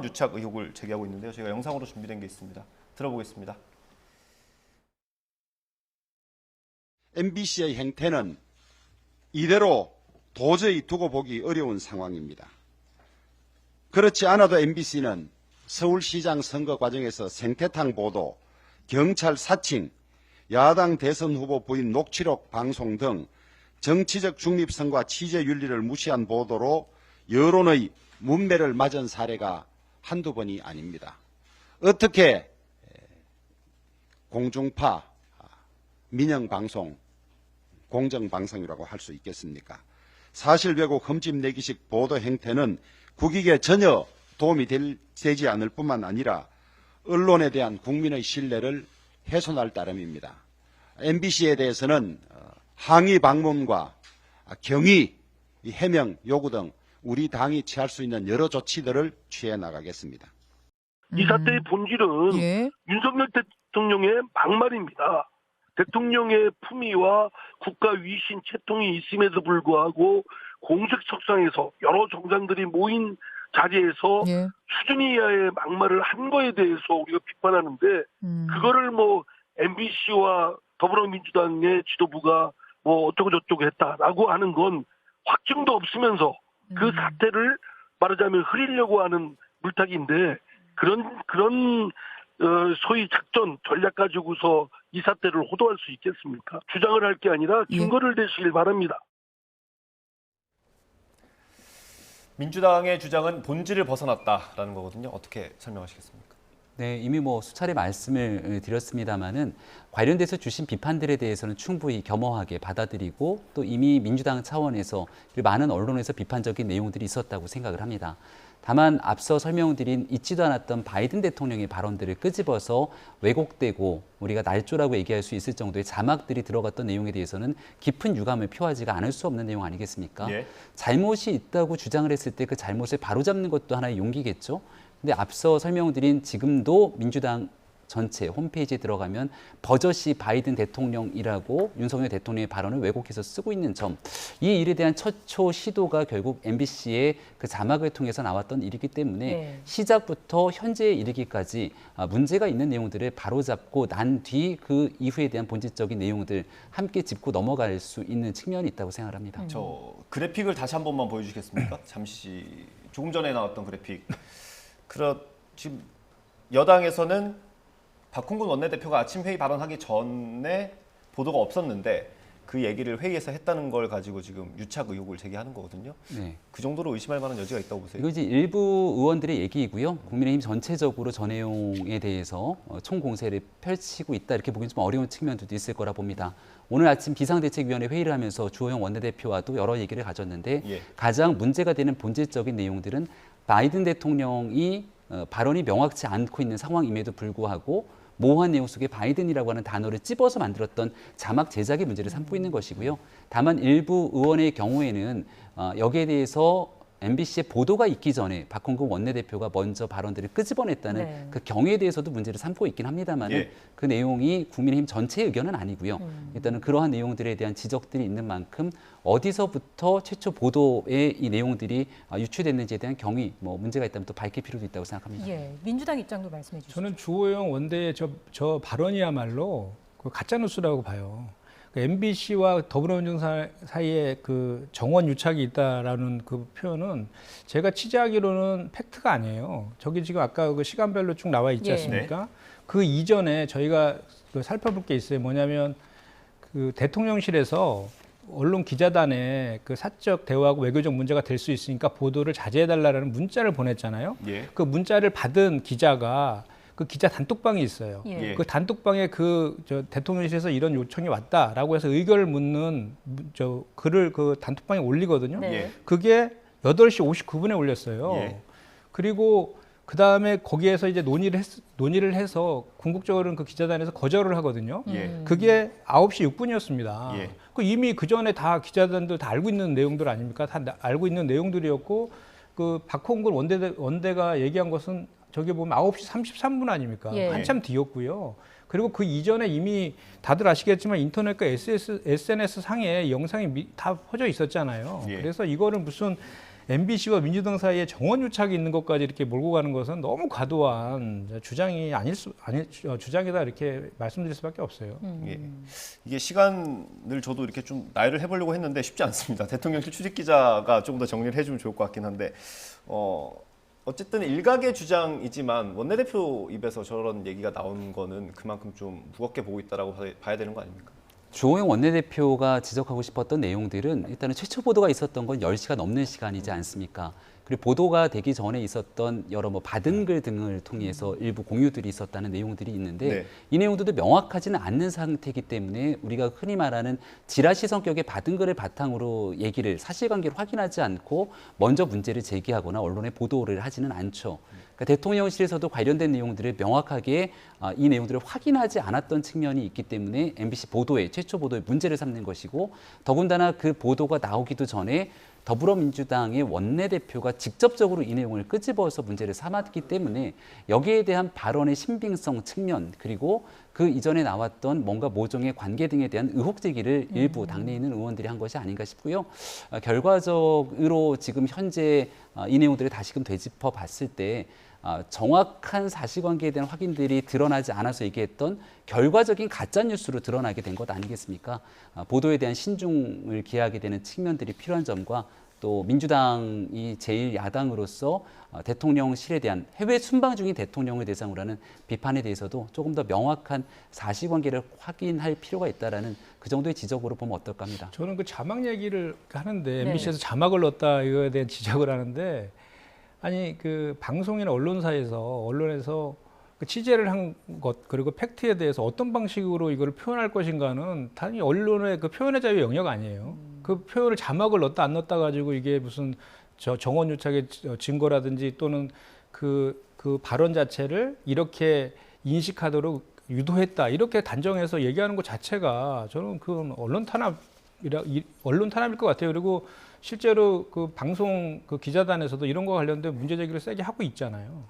유착 의혹을 제기하고 있는데요. 저희가 영상으로 준비된 게 있습니다. 들어보겠습니다. MBC의 행태는 이대로 도저히 두고 보기 어려운 상황입니다. 그렇지 않아도 MBC는 서울시장 선거 과정에서 생태탕 보도, 경찰 사칭, 야당 대선 후보 부인 녹취록 방송 등 정치적 중립성과 취재 윤리를 무시한 보도로 여론의 문매를 맞은 사례가 한두 번이 아닙니다. 어떻게 공중파, 민영방송, 공정방송이라고 할 수 있겠습니까? 사실 왜곡 흠집 내기식 보도 행태는 국익에 전혀 도움이 되지 않을 뿐만 아니라 언론에 대한 국민의 신뢰를 훼손할 따름입니다. MBC에 대해서는 항의 방문과 경위, 해명 요구 등 우리 당이 취할 수 있는 여러 조치들을 취해 나가겠습니다. 이 사태의 본질은 윤석열 대통령의 막말입니다. 대통령의 품위와 국가 위신 채통이 있음에도 불구하고 공식 석상에서 여러 정상들이 모인 자리에서 수준이 이하의 막말을 한 거에 대해서 우리가 비판하는데 그거를 뭐 MBC와 더불어민주당의 지도부가 뭐 어쩌고 저쩌고 했다라고 하는 건 확증도 없으면서 그 사태를 말하자면 흐리려고 하는 물타기인데 그런 소위 작전 전략 가지고서 이 사태를 호도할 수 있겠습니까? 주장을 할 게 아니라 증거를 대시길 바랍니다. 민주당의 주장은 본질을 벗어났다라는 거거든요. 어떻게 설명하시겠습니까? 네, 이미 뭐 수차례 말씀을 드렸습니다마는 관련돼서 주신 비판들에 대해서는 충분히 겸허하게 받아들이고 또 이미 민주당 차원에서 그리고 많은 언론에서 비판적인 내용들이 있었다고 생각을 합니다. 다만 앞서 설명드린 있지도 않았던 바이든 대통령의 발언들을 끄집어서 왜곡되고 우리가 날조라고 얘기할 수 있을 정도의 자막들이 들어갔던 내용에 대해서는 깊은 유감을 표하지가 않을 수 없는 내용 아니겠습니까? 잘못이 있다고 주장을 했을 때 그 잘못을 바로잡는 것도 하나의 용기겠죠. 근데 앞서 설명드린 지금도 민주당 전체 홈페이지에 들어가면 버젓이 바이든 대통령이라고 윤석열 대통령의 발언을 왜곡해서 쓰고 있는 점, 이 일에 대한 첫초 시도가 결국 MBC의 그 자막을 통해서 나왔던 일이기 때문에 시작부터 현재에 이르기까지 문제가 있는 내용들을 바로잡고 난 뒤 그 이후에 대한 본질적인 내용들 함께 짚고 넘어갈 수 있는 측면이 있다고 생각합니다. 저 그래픽을 다시 한 번만 보여주시겠습니까? 잠시 조금 전에 나왔던 그래픽. 지금 여당에서는 박홍근 원내대표가 아침 회의 발언하기 전에 보도가 없었는데 그 얘기를 회의에서 했다는 걸 가지고 지금 유착 의혹을 제기하는 거거든요. 네. 그 정도로 의심할 만한 여지가 있다고 보세요? 이거 이제 일부 의원들의 얘기이고요. 국민의힘 전체적으로 저 내용에 대해서 총공세를 펼치고 있다 이렇게 보기는 좀 어려운 측면도 있을 거라 봅니다. 오늘 아침 비상대책위원회 회의를 하면서 주호영 원내대표와도 여러 얘기를 가졌는데 가장 문제가 되는 본질적인 내용들은 바이든 대통령이 발언이 명확치 않고 있는 상황임에도 불구하고 모호한 내용 속에 바이든이라고 하는 단어를 찝어서 만들었던 자막 제작의 문제를 삼고 있는 것이고요. 다만 일부 의원의 경우에는 여기에 대해서 MBC의 보도가 있기 전에 박홍근 원내대표가 먼저 발언들을 끄집어냈다는 그 경위에 대해서도 문제를 삼고 있긴 합니다만 그 내용이 국민의힘 전체의 의견은 아니고요. 일단은 그러한 내용들에 대한 지적들이 있는 만큼 어디서부터 최초 보도의 이 내용들이 유출됐는지에 대한 경위, 문제가 있다면 또 밝힐 필요도 있다고 생각합니다. 민주당 입장도 말씀해 주시죠. 저는 주호영 원대의 저 발언이야말로 가짜 뉴스라고 봐요. MBC와 더불어민주당 사이에 그 정원 유착이 있다라는 그 표현은 제가 취재하기로는 팩트가 아니에요. 저기 지금 아까 그 시간별로 쭉 나와 있지 않습니까? 그 이전에 저희가 살펴볼 게 있어요. 뭐냐면 그 대통령실에서 언론 기자단에 그 사적 대화하고 외교적 문제가 될 수 있으니까 보도를 자제해달라는 문자를 보냈잖아요. 그 문자를 받은 기자가 그 기자 단톡방이 있어요. 그 단톡방에 대통령실에서 이런 요청이 왔다라고 해서 의견을 묻는 글을 그 단톡방에 올리거든요. 그게 8시 59분에 올렸어요. 그리고 그 다음에 거기에서 이제 논의를 해서 궁극적으로는 그 기자단에서 거절을 하거든요. 그게 9시 6분이었습니다. 이미 그 전에 다 기자단들 다 알고 있는 내용들 아닙니까? 다 알고 있는 내용들이었고 그 박홍근 원대가 얘기한 것은 저기 보면 9시 33분 아닙니까? 한참 뒤였고요. 그리고 그 이전에 이미 다들 아시겠지만 인터넷과 SNS 상에 영상이 다 퍼져 있었잖아요. 그래서 이거를 무슨 MBC와 민주당 사이에 정원 유착이 있는 것까지 이렇게 몰고 가는 것은 너무 과도한 주장이다 이렇게 말씀드릴 수밖에 없어요. 이게 시간을 저도 이렇게 좀 나열을 해보려고 했는데 쉽지 않습니다. 대통령실 출입 기자가 좀 더 정리를 해주면 좋을 것 같긴 한데 어쨌든 일각의 주장이지만 원내대표 입에서 저런 얘기가 나온 거는 그만큼 좀 무겁게 보고 있다라고 봐야 되는 거 아닙니까? 주호영 원내대표가 지적하고 싶었던 내용들은 일단은 최초 보도가 있었던 건 10시가 넘는 시간이지 않습니까? 그리고 보도가 되기 전에 있었던 여러 받은 글 등을 통해서 일부 공유들이 있었다는 내용들이 있는데 이 내용들도 명확하지는 않는 상태이기 때문에 우리가 흔히 말하는 지라시 성격의 받은 글을 바탕으로 사실관계를 확인하지 않고 먼저 문제를 제기하거나 언론에 보도를 하지는 않죠. 그러니까 대통령실에서도 관련된 내용들을 명확하게 이 내용들을 확인하지 않았던 측면이 있기 때문에 MBC 최초 보도에 문제를 삼는 것이고 더군다나 그 보도가 나오기도 전에 더불어민주당의 원내대표가 직접적으로 이 내용을 끄집어서 문제를 삼았기 때문에 여기에 대한 발언의 신빙성 측면 그리고 그 이전에 나왔던 뭔가 모종의 관계 등에 대한 의혹 제기를 일부 당내에 있는 의원들이 한 것이 아닌가 싶고요. 결과적으로 지금 현재 이 내용들을 다시금 되짚어 봤을 때 정확한 사실관계에 대한 확인들이 드러나지 않아서 얘기했던 결과적인 가짜뉴스로 드러나게 된 것 아니겠습니까? 보도에 대한 신중을 기하게 되는 측면들이 필요한 점과 또 민주당이 제1야당으로서 대통령실에 대한 해외 순방 중인 대통령을 대상으로 하는 비판에 대해서도 조금 더 명확한 사실관계를 확인할 필요가 있다라는 그 정도의 지적으로 보면 어떨까 합니다. 저는 그 자막 얘기를 하는데 MBC에서 자막을 넣었다 이거에 대한 지적을 하는데 아니 그 방송이나 언론에서 그 취재를 한 것 그리고 팩트에 대해서 어떤 방식으로 이걸 표현할 것인가는 당연히 언론의 그 표현의 자유의 영역 아니에요. 그 표현을 자막을 넣었다 안 넣었다 가지고 이게 무슨 정원 유착의 증거라든지 또는 그 발언 자체를 이렇게 인식하도록 유도했다 이렇게 단정해서 얘기하는 것 자체가 저는 그건 언론 탄압일 것 같아요. 그리고 실제로 그 방송 그 기자단에서도 이런 거 관련된 문제 제기를 세게 하고 있잖아요.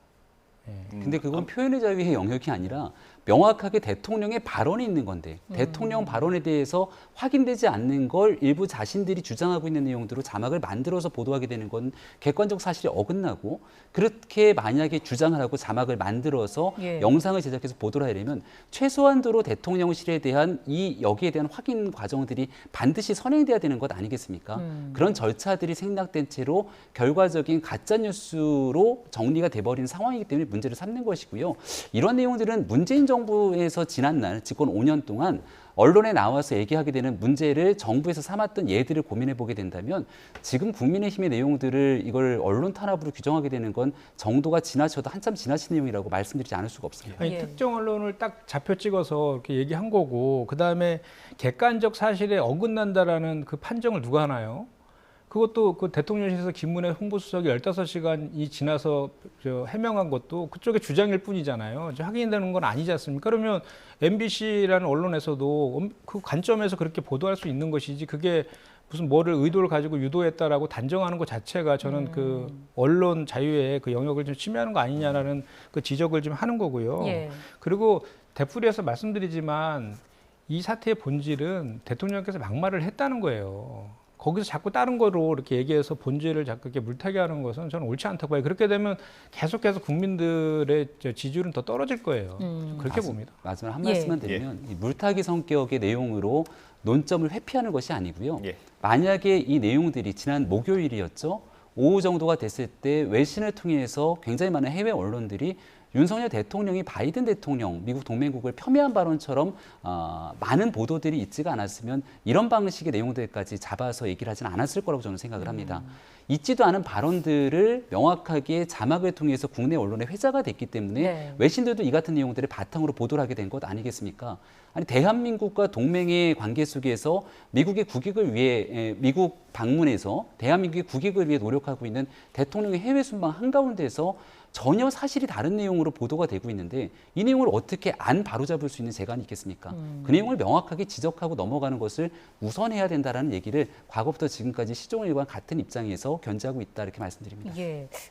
근데 그건 표현의 자유의 영역이 아니라 명확하게 대통령의 발언이 있는 건데 대통령 발언에 대해서 확인되지 않는 걸 일부 자신들이 주장하고 있는 내용들로 자막을 만들어서 보도하게 되는 건 객관적 사실이 어긋나고 그렇게 만약에 주장을 하고 자막을 만들어서 영상을 제작해서 보도를 하려면 최소한도로 대통령실에 대한 여기에 대한 확인 과정들이 반드시 선행돼야 되는 것 아니겠습니까? 그런 절차들이 생략된 채로 결과적인 가짜뉴스로 정리가 돼버린 상황이기 때문에 문제를 삼는 것이고요. 이런 내용들은 문재인 정부에서 지난날 집권 5년 동안 언론에 나와서 얘기하게 되는 문제를 정부에서 삼았던 예들을 고민해 보게 된다면 지금 국민의힘의 내용들을 이걸 언론 탄압으로 규정하게 되는 건 정도가 지나쳐도 한참 지나친 내용이라고 말씀드리지 않을 수가 없습니다. 아니, 특정 언론을 딱 잡혀 찍어서 이렇게 얘기한 거고 그다음에 객관적 사실에 어긋난다라는 그 판정을 누가 하나요? 그것도 그 대통령실에서 김문혜 홍보수석이 15시간이 지나서 해명한 것도 그쪽의 주장일 뿐이잖아요. 확인되는 건 아니지 않습니까? 그러면 MBC라는 언론에서도 그 관점에서 그렇게 보도할 수 있는 것이지 그게 무슨 뭐를 의도를 가지고 유도했다라고 단정하는 것 자체가 저는 그 언론 자유의 그 영역을 좀 침해하는 거 아니냐라는 그 지적을 좀 하는 거고요. 그리고 되풀이해서 말씀드리지만 이 사태의 본질은 대통령께서 막말을 했다는 거예요. 거기서 자꾸 다른 거로 이렇게 얘기해서 본질을 자꾸 이렇게 물타기 하는 것은 저는 옳지 않다고 봐요. 그렇게 되면 계속해서 국민들의 지지율은 더 떨어질 거예요. 그렇게 봅니다. 마지막 한 말씀만 드리면 이 물타기 성격의 내용으로 논점을 회피하는 것이 아니고요. 만약에 이 내용들이 지난 목요일이었죠. 오후 정도가 됐을 때 외신을 통해서 굉장히 많은 해외 언론들이 윤석열 대통령이 바이든 대통령, 미국 동맹국을 폄훼한 발언처럼 많은 보도들이 있지가 않았으면 이런 방식의 내용들까지 잡아서 얘기를 하지는 않았을 거라고 저는 생각을 합니다. 있지도 않은 발언들을 명확하게 자막을 통해서 국내 언론의 회자가 됐기 때문에 외신들도 이 같은 내용들을 바탕으로 보도를 하게 된 것 아니겠습니까? 아니 대한민국과 동맹의 관계 속에서 미국의 국익을 위해 미국 방문해서 대한민국의 국익을 위해 노력하고 있는 대통령의 해외 순방 한가운데서 전혀 사실이 다른 내용으로 보도가 되고 있는데 이 내용을 어떻게 안 바로잡을 수 있는 재간이 있겠습니까? 그 내용을 명확하게 지적하고 넘어가는 것을 우선해야 된다라는 얘기를 과거부터 지금까지 시종일관 같은 입장에서 견지하고 있다 이렇게 말씀드립니다.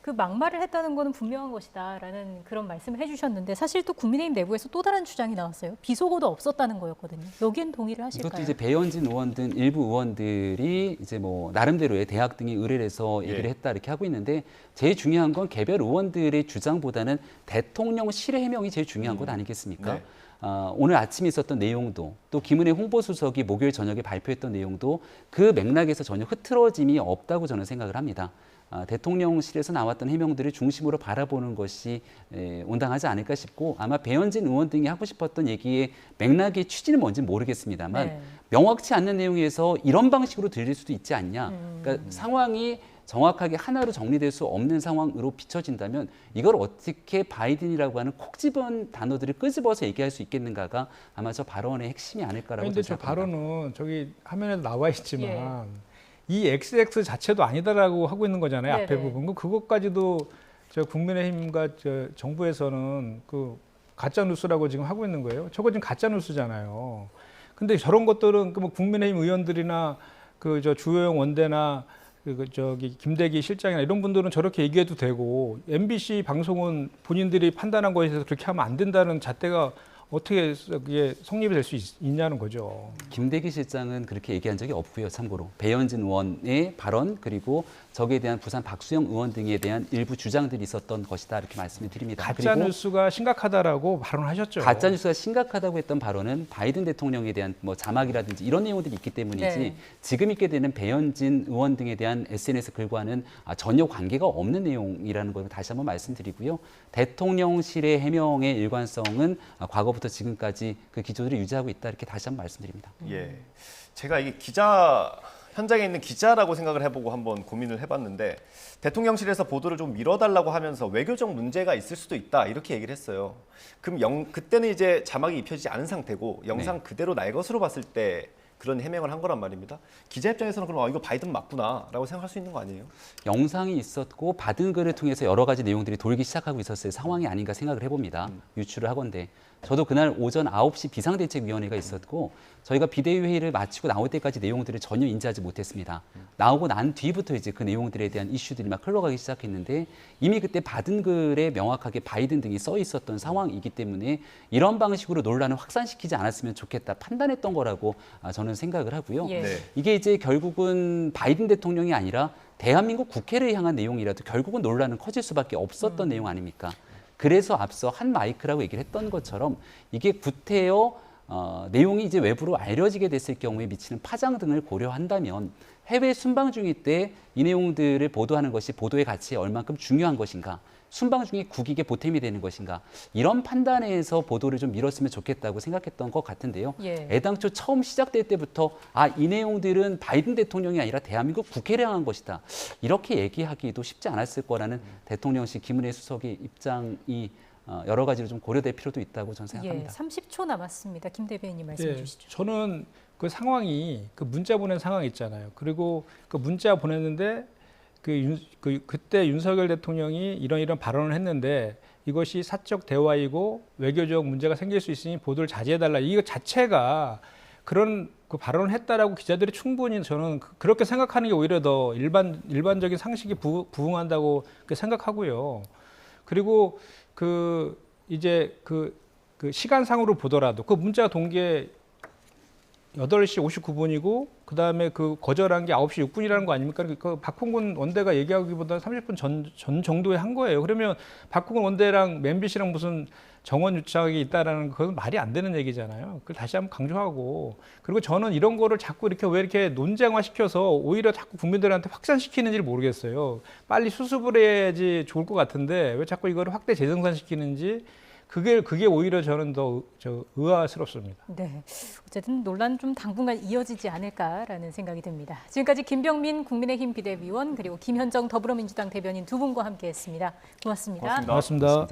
그 막말을 했다는 거는 분명한 것이다라는 그런 말씀을 해주셨는데 사실 또 국민의힘 내부에서 또 다른 주장이 나왔어요. 비속어도 없었다는 거였거든요. 여기엔 동의를 하실까요? 이것도 이제 배현진 의원 등 일부 의원들이 이제 뭐 나름대로의 대학 등이 의뢰를 해서 얘기를 했다 이렇게 하고 있는데 제일 중요한 건 개별 의원들의 주장보다는 대통령실의 해명이 제일 중요한 것 아니겠습니까? 오늘 아침에 있었던 내용도 또 김은혜 홍보수석이 목요일 저녁에 발표했던 내용도 그 맥락에서 전혀 흐트러짐이 없다고 저는 생각을 합니다. 대통령실에서 나왔던 해명들을 중심으로 바라보는 것이 온당하지 않을까 싶고 아마 배현진 의원 등이 하고 싶었던 얘기의 맥락의 취지는 뭔지는 모르겠습니다만 명확치 않는 내용에서 이런 방식으로 들릴 수도 있지 않냐. 그러니까 상황이 정확하게 하나로 정리될 수 없는 상황으로 비춰진다면 이걸 어떻게 바이든이라고 하는 콕 집은 단어들을 끄집어서 얘기할 수 있겠는가가 아마 저 발언의 핵심이 아닐까라고 그런데 저 발언은 저기 화면에 나와 있지만 이 XX 자체도 아니다라고 하고 있는 거잖아요. 앞에 부분. 그것까지도 저 국민의힘과 저 정부에서는 그 가짜 뉴스라고 지금 하고 있는 거예요. 저거 지금 가짜 뉴스잖아요. 근데 저런 것들은 그 뭐 국민의힘 의원들이나 그 저 주호영 원대나 저기 김대기 실장이나 이런 분들은 저렇게 얘기해도 되고 MBC 방송은 본인들이 판단한 거에 대해서 그렇게 하면 안 된다는 잣대가 어떻게 그게 성립이 될 수 있냐는 거죠. 김대기 실장은 그렇게 얘기한 적이 없고요. 참고로 배현진 의원의 발언 그리고 저기에 대한 부산 박수영 의원 등에 대한 일부 주장들이 있었던 것이다 이렇게 말씀을 드립니다. 가짜 뉴스가 심각하다라고 발언하셨죠. 가짜 뉴스가 심각하다고 했던 발언은 바이든 대통령에 대한 뭐 자막이라든지 이런 내용들이 있기 때문이지 지금 있게 되는 배현진 의원 등에 대한 SNS 글과는 전혀 관계가 없는 내용이라는 걸 다시 한번 말씀드리고요. 대통령실의 해명의 일관성은 과거부터 지금까지 그 기조들을 유지하고 있다 이렇게 다시 한번 말씀드립니다. 제가 이게 현장에 있는 기자라고 생각을 해보고 한번 고민을 해봤는데 대통령실에서 보도를 좀 미뤄달라고 하면서 외교적 문제가 있을 수도 있다 이렇게 얘기를 했어요. 그럼 그때는 이제 자막이 입혀지지 않은 상태고 영상 그대로 날 것으로 봤을 때 그런 해명을 한 거란 말입니다. 기자 입장에서는 그럼 이거 바이든 맞구나라고 생각할 수 있는 거 아니에요? 영상이 있었고 받은 글을 통해서 여러 가지 내용들이 돌기 시작하고 있었을 상황이 아닌가 생각을 해봅니다. 유추를 하건대. 저도 그날 오전 9시 비상대책위원회가 있었고 저희가 비대위회의를 마치고 나올 때까지 내용들을 전혀 인지하지 못했습니다. 나오고 난 뒤부터 이제 그 내용들에 대한 이슈들이 막 흘러가기 시작했는데 이미 그때 받은 글에 명확하게 바이든 등이 써 있었던 상황이기 때문에 이런 방식으로 논란을 확산시키지 않았으면 좋겠다 판단했던 거라고 저는 생각을 하고요. 네. 이게 이제 결국은 바이든 대통령이 아니라 대한민국 국회를 향한 내용이라도 결국은 논란은 커질 수밖에 없었던 내용 아닙니까? 그래서 앞서 한 마이크라고 얘기를 했던 것처럼 이게 구태여 내용이 이제 외부로 알려지게 됐을 경우에 미치는 파장 등을 고려한다면 해외 순방 중일 때 이 내용들을 보도하는 것이 보도의 가치에 얼만큼 중요한 것인가, 순방 중에 국익에 보탬이 되는 것인가, 이런 판단에서 보도를 좀 미뤘으면 좋겠다고 생각했던 것 같은데요. 애당초 처음 시작될 때부터 이 내용들은 바이든 대통령이 아니라 대한민국 국회를 향한 것이다, 이렇게 얘기하기도 쉽지 않았을 거라는 대통령실 김은혜 수석의 입장이 여러 가지로 좀 고려될 필요도 있다고 저는 생각합니다. 30초 남았습니다. 김 대변인님 말씀해 주시죠. 저는 그 상황이 그 문자 보낸 상황 있잖아요. 그리고 그 문자 보냈는데 그때 윤석열 대통령이 이런 발언을 했는데 이것이 사적 대화이고 외교적 문제가 생길 수 있으니 보도를 자제해달라. 이거 자체가 그런 그 발언을 했다라고 기자들이 충분히 저는 그렇게 생각하는 게 오히려 더 일반적인 상식이 부응한다고 생각하고요. 그리고 이제 그 시간상으로 보더라도 그 문자 동기에 8시 59분이고 그다음에 그 거절한 게 9시 6분이라는 거 아닙니까? 그 박홍근 원대가 얘기하기보다 30분 전 정도에 한 거예요. 그러면 박홍근 원대랑 맨비 씨랑 무슨 정원 유착이 있다라는 그건 말이 안 되는 얘기잖아요. 그걸 다시 한번 강조하고, 그리고 저는 이런 거를 자꾸 왜 이렇게 논쟁화시켜서 오히려 자꾸 국민들한테 확산시키는지를 모르겠어요. 빨리 수습을 해야지 좋을 것 같은데 왜 자꾸 이거를 확대 재생산시키는지 그게 오히려 저는 더 의아스럽습니다. 네, 어쨌든 논란 좀 당분간 이어지지 않을까라는 생각이 듭니다. 지금까지 김병민 국민의힘 비대위원 그리고 김현정 더불어민주당 대변인 두 분과 함께했습니다. 고맙습니다. 고맙습니다.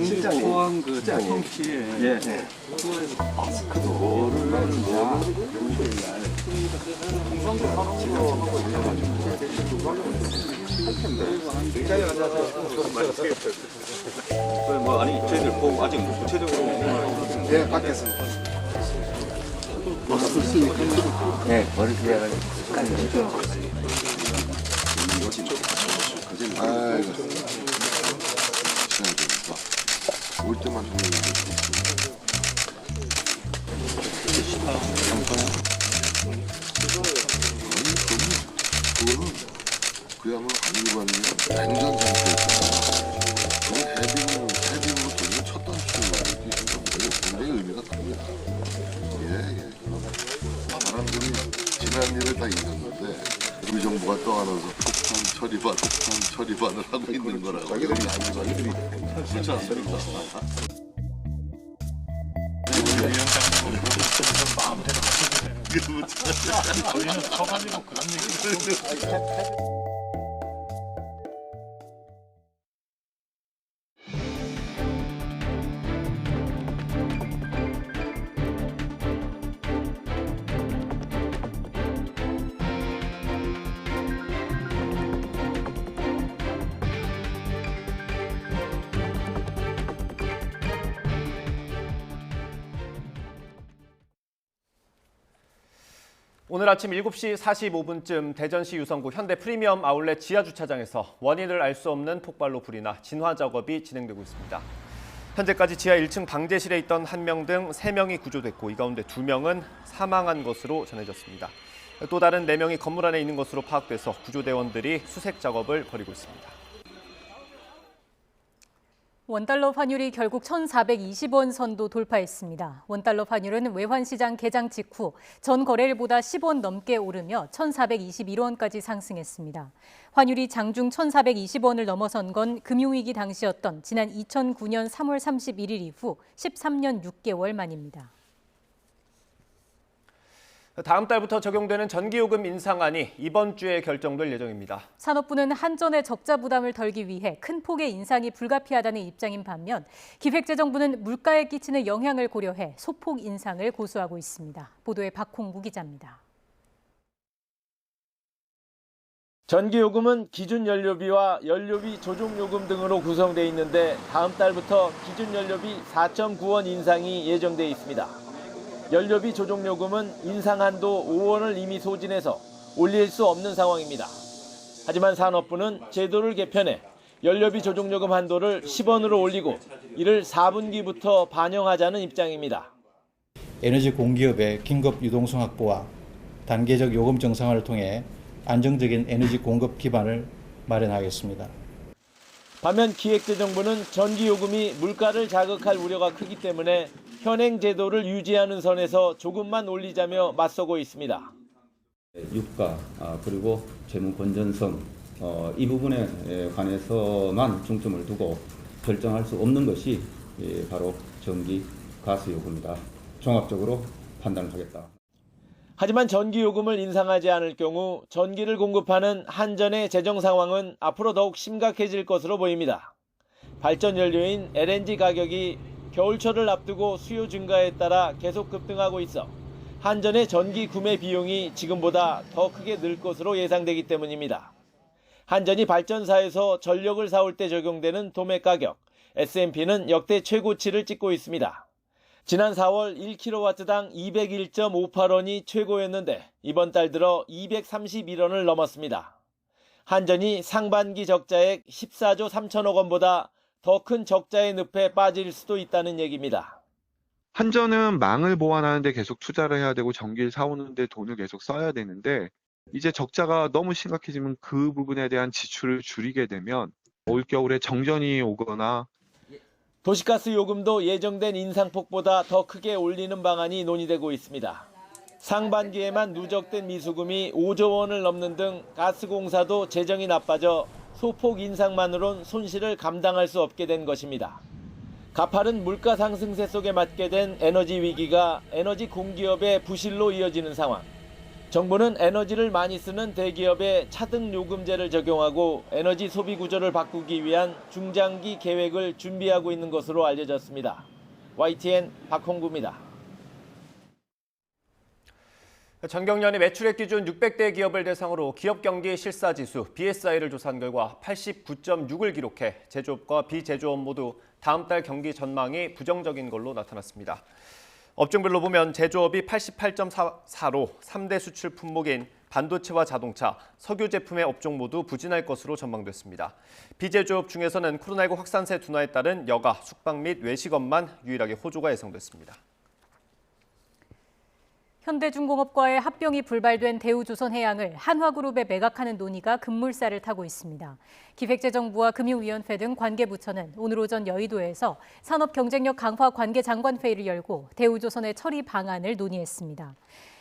실장님, 포항 그 자동시에 마스크도 뭐 아니 저희들 뭐 아직 구체적으로 네 받겠습니다. 마스크 쓰니까 네 머리 그래야 아이고. 올 때만 정말 그야말로 안일반이 냉전 상태였잖아. 해빙으로 돌리는 첫 단추를 굉장히 의미가 큽니다. 예. 사람들이 지난 일을 다 잊었는데 우리 정부가 떠안아서 폭탄 처리반을 하고 있는 거라고. 자기들이 아니들이 그렇지 않습니까? 위원장님 마음대로 하셔도 되는데 저희는 서가지고 그런 얘기를 오늘 아침 7시 45분쯤 대전시 유성구 현대 프리미엄 아울렛 지하주차장에서 원인을 알 수 없는 폭발로 불이 나 진화 작업이 진행되고 있습니다. 현재까지 지하 1층 방제실에 있던 1명 등 3명이 구조됐고 이 가운데 2명은 사망한 것으로 전해졌습니다. 또 다른 4명이 건물 안에 있는 것으로 파악돼서 구조대원들이 수색 작업을 벌이고 있습니다. 원달러 환율이 결국 1,420원 선도 돌파했습니다. 원달러 환율은 외환시장 개장 직후 전 거래일보다 10원 넘게 오르며 1,421원까지 상승했습니다. 환율이 장중 1,420원을 넘어선 건 금융위기 당시였던 지난 2009년 3월 31일 이후 13년 6개월 만입니다. 다음 달부터 적용되는 전기요금 인상안이 이번 주에 결정될 예정입니다. 산업부는 한전의 적자 부담을 덜기 위해 큰 폭의 인상이 불가피하다는 입장인 반면 기획재정부는 물가에 끼치는 영향을 고려해 소폭 인상을 고수하고 있습니다. 보도에 박홍구 기자입니다. 전기요금은 기준연료비와 연료비 조종요금 등으로 구성돼 있는데 다음 달부터 기준연료비 4.9원 인상이 예정돼 있습니다. 연료비 조종요금은 인상 한도 5원을 이미 소진해서 올릴 수 없는 상황입니다. 하지만 산업부는 제도를 개편해 연료비 조종요금 한도를 10원으로 올리고 이를 4분기부터 반영하자는 입장입니다. 에너지 공기업의 긴급 유동성 확보와 단계적 요금 정상화를 통해 안정적인 에너지 공급 기반을 마련하겠습니다. 반면 기획재정부는 전기요금이 물가를 자극할 우려가 크기 때문에 현행 제도를 유지하는 선에서 조금만 올리자며 맞서고 있습니다. 유가 그리고 재무 건전성 이 부분에 관해서만 중점을 두고 결정할 수 없는 것이 바로 전기 가스 요금이다. 종합적으로 판단을 하겠다. 하지만 전기요금을 인상하지 않을 경우 전기를 공급하는 한전의 재정 상황은 앞으로 더욱 심각해질 것으로 보입니다. 발전 연료인 LNG 가격이 겨울철을 앞두고 수요 증가에 따라 계속 급등하고 있어 한전의 전기 구매 비용이 지금보다 더 크게 늘 것으로 예상되기 때문입니다. 한전이 발전사에서 전력을 사올 때 적용되는 도매 가격, S&P는 역대 최고치를 찍고 있습니다. 지난 4월 1kW당 201.58원이 최고였는데 이번 달 들어 231원을 넘었습니다. 한전이 상반기 적자액 14조 3천억 원보다 더 큰 적자의 늪에 빠질 수도 있다는 얘기입니다. 한전은 망을 보완하는 데 계속 투자를 해야 되고 전기를 사오는 데 돈을 계속 써야 되는데 이제 적자가 너무 심각해지면 그 부분에 대한 지출을 줄이게 되면 올겨울에 정전이 오거나 도시가스 요금도 예정된 인상폭보다 더 크게 올리는 방안이 논의되고 있습니다. 상반기에만 누적된 미수금이 5조 원을 넘는 등 가스공사도 재정이 나빠져 소폭 인상만으론 손실을 감당할 수 없게 된 것입니다. 가파른 물가 상승세 속에 맞게 된 에너지 위기가 에너지 공기업의 부실로 이어지는 상황. 정부는 에너지를 많이 쓰는 대기업에 차등 요금제를 적용하고 에너지 소비 구조를 바꾸기 위한 중장기 계획을 준비하고 있는 것으로 알려졌습니다. YTN 박홍구입니다. 전경련이 매출액 기준 600대 기업을 대상으로 기업 경기 실사지수 BSI를 조사한 결과 89.6을 기록해 제조업과 비제조업 모두 다음 달 경기 전망이 부정적인 걸로 나타났습니다. 업종별로 보면 제조업이 88.4로 3대 수출 품목인 반도체와 자동차, 석유 제품의 업종 모두 부진할 것으로 전망됐습니다. 비제조업 중에서는 코로나19 확산세 둔화에 따른 여가, 숙박 및 외식업만 유일하게 호조가 예상됐습니다. 현대중공업과의 합병이 불발된 대우조선해양을 한화그룹에 매각하는 논의가 급물살을 타고 있습니다. 기획재정부와 금융위원회 등 관계부처는 오늘 오전 여의도에서 산업경쟁력 강화 관계장관회의를 열고 대우조선의 처리 방안을 논의했습니다.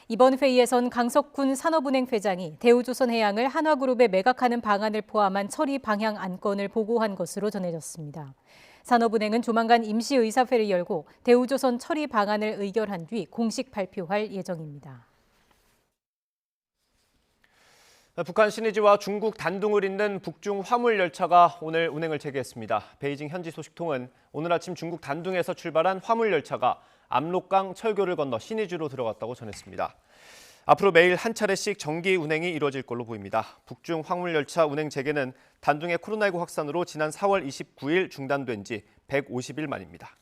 이번 회의에선 강석훈 산업은행 회장이 대우조선해양을 한화그룹에 매각하는 방안을 포함한 처리 방향 안건을 보고한 것으로 전해졌습니다. 산업은행은 조만간 임시의사회를 열고 대우조선 처리 방안을 의결한 뒤 공식 발표할 예정입니다. 북한 신의지와 중국 단둥을 잇는 북중 화물 열차가 오늘 운행을 재개했습니다. 베이징 현지 소식통은 오늘 아침 중국 단둥에서 출발한 화물 열차가 압록강 철교를 건너 신의주로 들어갔다고 전했습니다. 앞으로 매일 한 차례씩 정기 운행이 이루어질 걸로 보입니다. 북중 화물열차 운행 재개는 단둥의 코로나19 확산으로 지난 4월 29일 중단된 지 150일 만입니다.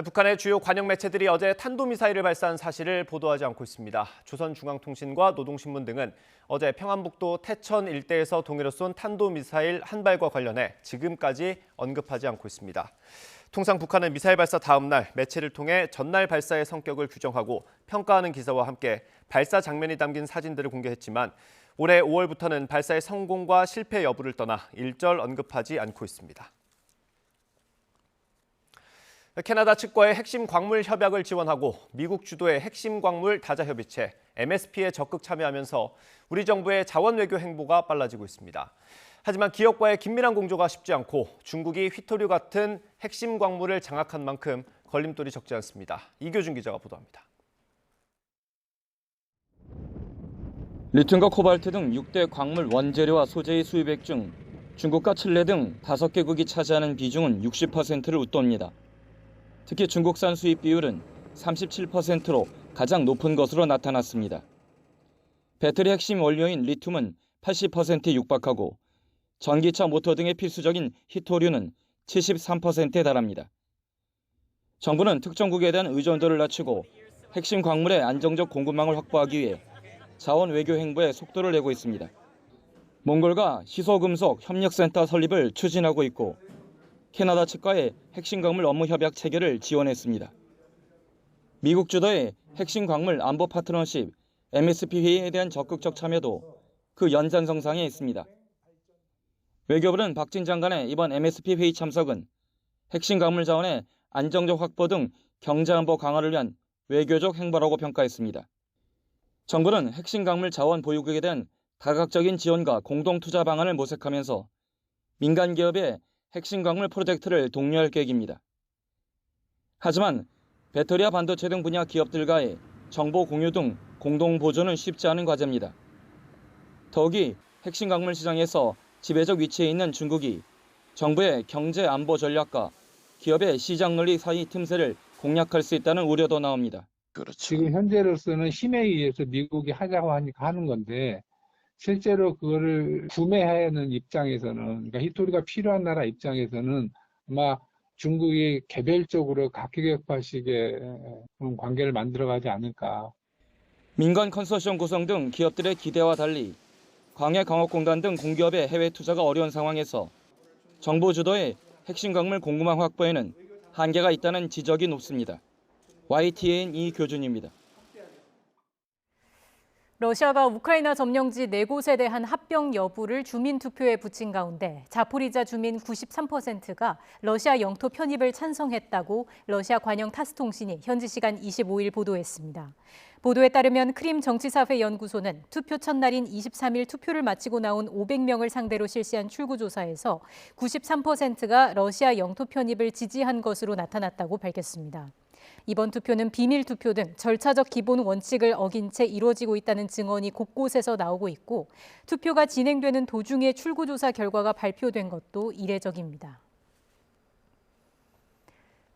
북한의 주요 관영 매체들이 어제 탄도미사일을 발사한 사실을 보도하지 않고 있습니다. 조선중앙통신과 노동신문 등은 어제 평안북도 태천 일대에서 동해로 쏜 탄도미사일 한 발과 관련해 지금까지 언급하지 않고 있습니다. 통상 북한은 미사일 발사 다음 날 매체를 통해 전날 발사의 성격을 규정하고 평가하는 기사와 함께 발사 장면이 담긴 사진들을 공개했지만 올해 5월부터는 발사의 성공과 실패 여부를 떠나 일절 언급하지 않고 있습니다. 캐나다 측과의 핵심 광물 협약을 지원하고 미국 주도의 핵심 광물 다자 협의체 MSP에 적극 참여하면서 우리 정부의 자원 외교 행보가 빨라지고 있습니다. 하지만 기업과의 긴밀한 공조가 쉽지 않고 중국이 휘토류 같은 핵심 광물을 장악한 만큼 걸림돌이 적지 않습니다. 이교준 기자가 보도합니다. 리튬과 코발트 등 6대 광물 원재료와 소재의 수입액 중 중국과 칠레 등 5개국이 차지하는 비중은 60%를 웃돕니다. 특히 중국산 수입 비율은 37%로 가장 높은 것으로 나타났습니다. 배터리 핵심 원료인 리튬은 80%에 육박하고 전기차 모터 등의 필수적인 히토류는 73%에 달합니다. 정부는 특정국에 대한 의존도를 낮추고 핵심 광물의 안정적 공급망을 확보하기 위해 자원 외교 행보에 속도를 내고 있습니다. 몽골과 희소금속 협력센터 설립을 추진하고 있고 캐나다 측과의 핵심 광물 업무 협약 체결을 지원했습니다. 미국 주도의 핵심 광물 안보 파트너십 MSP 회의에 대한 적극적 참여도 그 연장선상에 있습니다. 외교부는 박진 장관의 이번 MSP 회의 참석은 핵심 광물 자원의 안정적 확보 등 경제안보 강화를 위한 외교적 행보라고 평가했습니다. 정부는 핵심 광물 자원 보유국에 대한 다각적인 지원과 공동 투자 방안을 모색하면서 민간 기업의 핵심 광물 프로젝트를 독려할 계획입니다. 하지만 배터리와 반도체 등 분야 기업들과의 정보 공유 등 공동 보조는 쉽지 않은 과제입니다. 더욱이 핵심 광물 시장에서 지배적 위치에 있는 중국이 정부의 경제 안보 전략과 기업의 시장 논리 사이 틈새를 공략할 수 있다는 우려도 나옵니다. 지금 현재로서는 힘에 의해서 미국이 하자고 하니까 하는 건데 실제로 그거를 구매하는 입장에서는 그러니까 히토리가 필요한 나라 입장에서는 아마 중국이 개별적으로 각계격파식의 관계를 만들어가지 않을까. 민간 컨소시엄 구성 등 기업들의 기대와 달리 광해광업공단 등 공기업의 해외 투자가 어려운 상황에서 정부 주도의 핵심 광물 공급망 확보에는 한계가 있다는 지적이 높습니다. YTN 이교준입니다. 러시아가 우크라이나 점령지 4곳에 대한 합병 여부를 주민투표에 붙인 가운데 자포리자 주민 93%가 러시아 영토 편입을 찬성했다고 러시아 관영 타스 통신이 현지 시간 25일 보도했습니다. 보도에 따르면 크림 정치사회 연구소는 투표 첫날인 23일 투표를 마치고 나온 500명을 상대로 실시한 출구조사에서 93%가 러시아 영토 편입을 지지한 것으로 나타났다고 밝혔습니다. 이번 투표는 비밀 투표 등 절차적 기본 원칙을 어긴 채 이루어지고 있다는 증언이 곳곳에서 나오고 있고 투표가 진행되는 도중에 출구조사 결과가 발표된 것도 이례적입니다.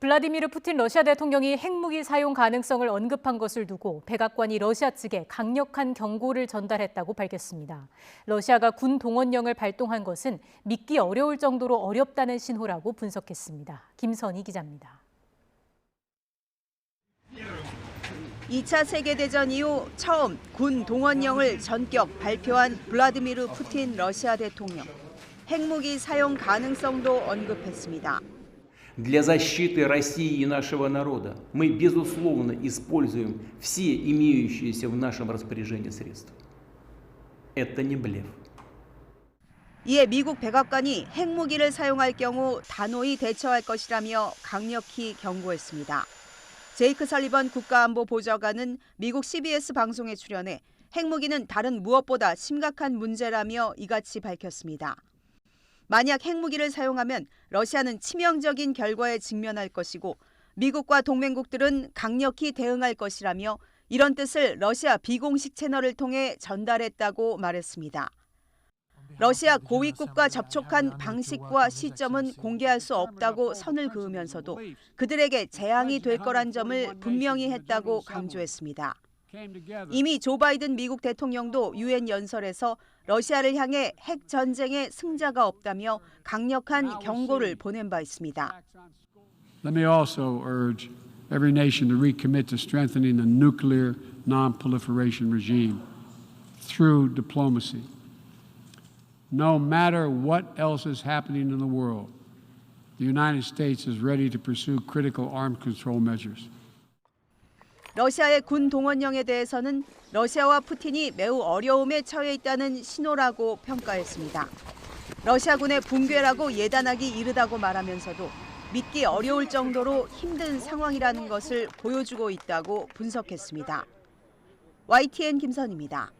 블라디미르 푸틴 러시아 대통령이 핵무기 사용 가능성을 언급한 것을 두고 백악관이 러시아 측에 강력한 경고를 전달했다고 밝혔습니다. 러시아가 군 동원령을 발동한 것은 믿기 어려울 정도로 어렵다는 신호라고 분석했습니다. 김선희 기자입니다. 2차 세계대전 이후 처음 군 동원령을 전격 발표한 블라디미르 푸틴 러시아 대통령. 핵무기 사용 가능성도 언급했습니다. Для защиты России и нашего народа мы, безусловно, используем все имеющиеся в нашем распоряжении средства. Это не блеф. 이에 미국 백악관이 핵무기를 사용할 경우 단호히 대처할 것이라며 강력히 경고했습니다. 제이크 설리번 국가안보보좌관은 미국 CBS 방송에 출연해 핵무기는 다른 무엇보다 심각한 문제라며 이같이 밝혔습니다. 만약 핵무기를 사용하면 러시아는 치명적인 결과에 직면할 것이고 미국과 동맹국들은 강력히 대응할 것이라며 이런 뜻을 러시아 비공식 채널을 통해 전달했다고 말했습니다. 러시아 고위국과 접촉한 방식과 시점은 공개할 수 없다고 선을 그으면서도 그들에게 재앙이 될 거란 점을 분명히 했다고 강조했습니다. 이미 조 바이든 미국 대통령도 유엔 연설에서 러시아를 향해 핵 전쟁의 승자가 없다며 강력한 경고를 보낸 바 있습니다. Let me also urge every nation to recommit to strengthening the nuclear non-proliferation regime through diplomacy. No matter what else is happening in the world, the United States is ready to pursue critical arms control measures. 러시아의 군 동원령에 대해서는 러시아와 푸틴이 매우 어려움에 처해 있다는 신호라고 평가했습니다. 러시아군의 붕괴라고 예단하기 이르다고 말하면서도 믿기 어려울 정도로 힘든 상황이라는 것을 보여주고 있다고 분석했습니다. YTN 김선희입니다.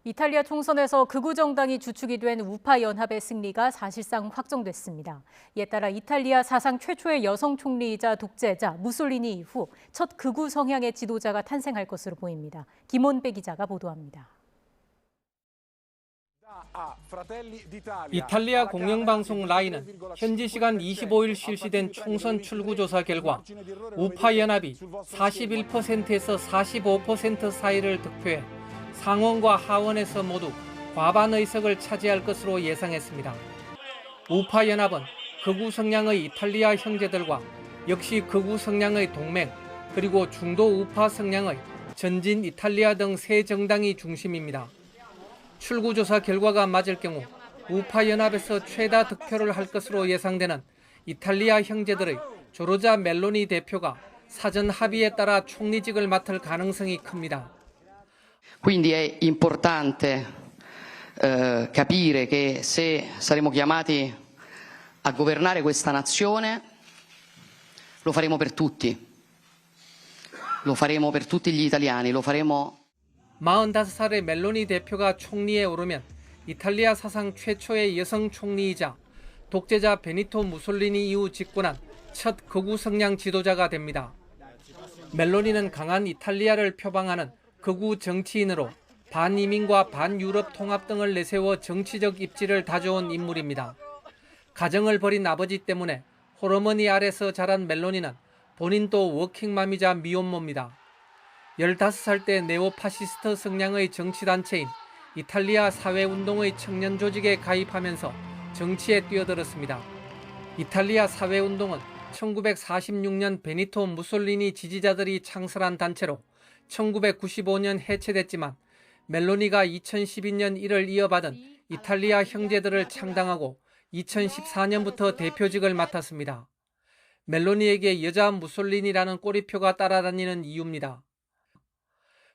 이탈리아 총선에서 극우 정당이 주축이 된 우파 연합의 승리가 사실상 확정됐습니다. 이에 따라 이탈리아 사상 최초의 여성 총리이자 독재자 무솔리니 이후 첫 극우 성향의 지도자가 탄생할 것으로 보입니다. 김원배 기자가 보도합니다. 이탈리아 공영방송 라이는 현지 시간 25일 실시된 총선 출구조사 결과 우파 연합이 41%에서 45% 사이를 득표해 상원과 하원에서 모두 과반 의석을 차지할 것으로 예상했습니다. 우파 연합은 극우 성향의 이탈리아 형제들과 역시 극우 성향의 동맹, 그리고 중도 우파 성향의 전진 이탈리아 등 세 정당이 중심입니다. 출구조사 결과가 맞을 경우 우파 연합에서 최다 득표를 할 것으로 예상되는 이탈리아 형제들의 조르자 멜로니 대표가 사전 합의에 따라 총리직을 맡을 가능성이 큽니다. Quindi è importante capire che se saremo chiamati a governare questa nazione lo faremo per tutti. Lo faremo per tutti gli italiani, lo faremo 45살의 멜로니 대표가 총리에 오르면 이탈리아 사상 최초의 여성 총리이자 독재자 베니토 무솔리니 이후 집권한 첫 극우 성향 지도자가 됩니다. 멜로니는 강한 이탈리아를 표방하는 극우 정치인으로 반이민과 반유럽 통합 등을 내세워 정치적 입지를 다져온 인물입니다. 가정을 버린 아버지 때문에 호르머니 아래서 자란 멜로니는 본인도 워킹맘이자 미혼모입니다. 15살 때 네오파시스트 성향의 정치단체인 이탈리아 사회운동의 청년 조직에 가입하면서 정치에 뛰어들었습니다. 이탈리아 사회운동은 1946년 베니토 무솔리니 지지자들이 창설한 단체로 1995년 해체됐지만 멜로니가 2012년 이를 이어받은 이탈리아 형제들을 창당하고 2014년부터 대표직을 맡았습니다. 멜로니에게 여자 무솔리니라는 꼬리표가 따라다니는 이유입니다.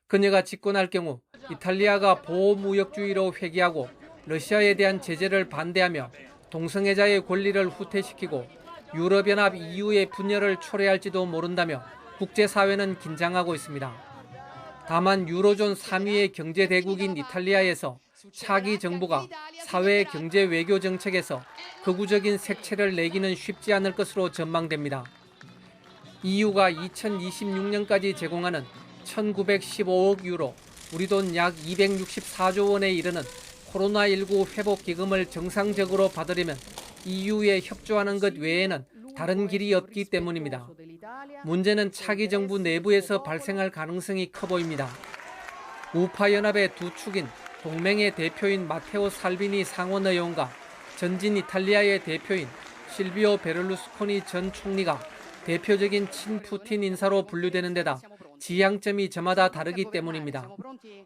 그녀가 집권할 경우 이탈리아가 보호무역주의로 회귀하고 러시아에 대한 제재를 반대하며 동성애자의 권리를 후퇴시키고 유럽연합 EU의 분열을 초래할지도 모른다며 국제사회는 긴장하고 있습니다. 다만 유로존 3위의 경제대국인 이탈리아에서 차기 정부가 사회 경제 외교 정책에서 극우적인 색채를 내기는 쉽지 않을 것으로 전망됩니다. EU가 2026년까지 제공하는 1915억 유로, 우리 돈 약 264조 원에 이르는 코로나19 회복 기금을 정상적으로 받으려면 EU에 협조하는 것 외에는 다른 길이 없기 때문입니다. 문제는 차기 정부 내부에서 발생할 가능성이 커 보입니다. 우파 연합의 두 축인 동맹의 대표인 마테오 살비니 상원의원과 전진 이탈리아의 대표인 실비오 베를루스코니 전 총리가 대표적인 친푸틴 인사로 분류되는 데다 지향점이 저마다 다르기 때문입니다.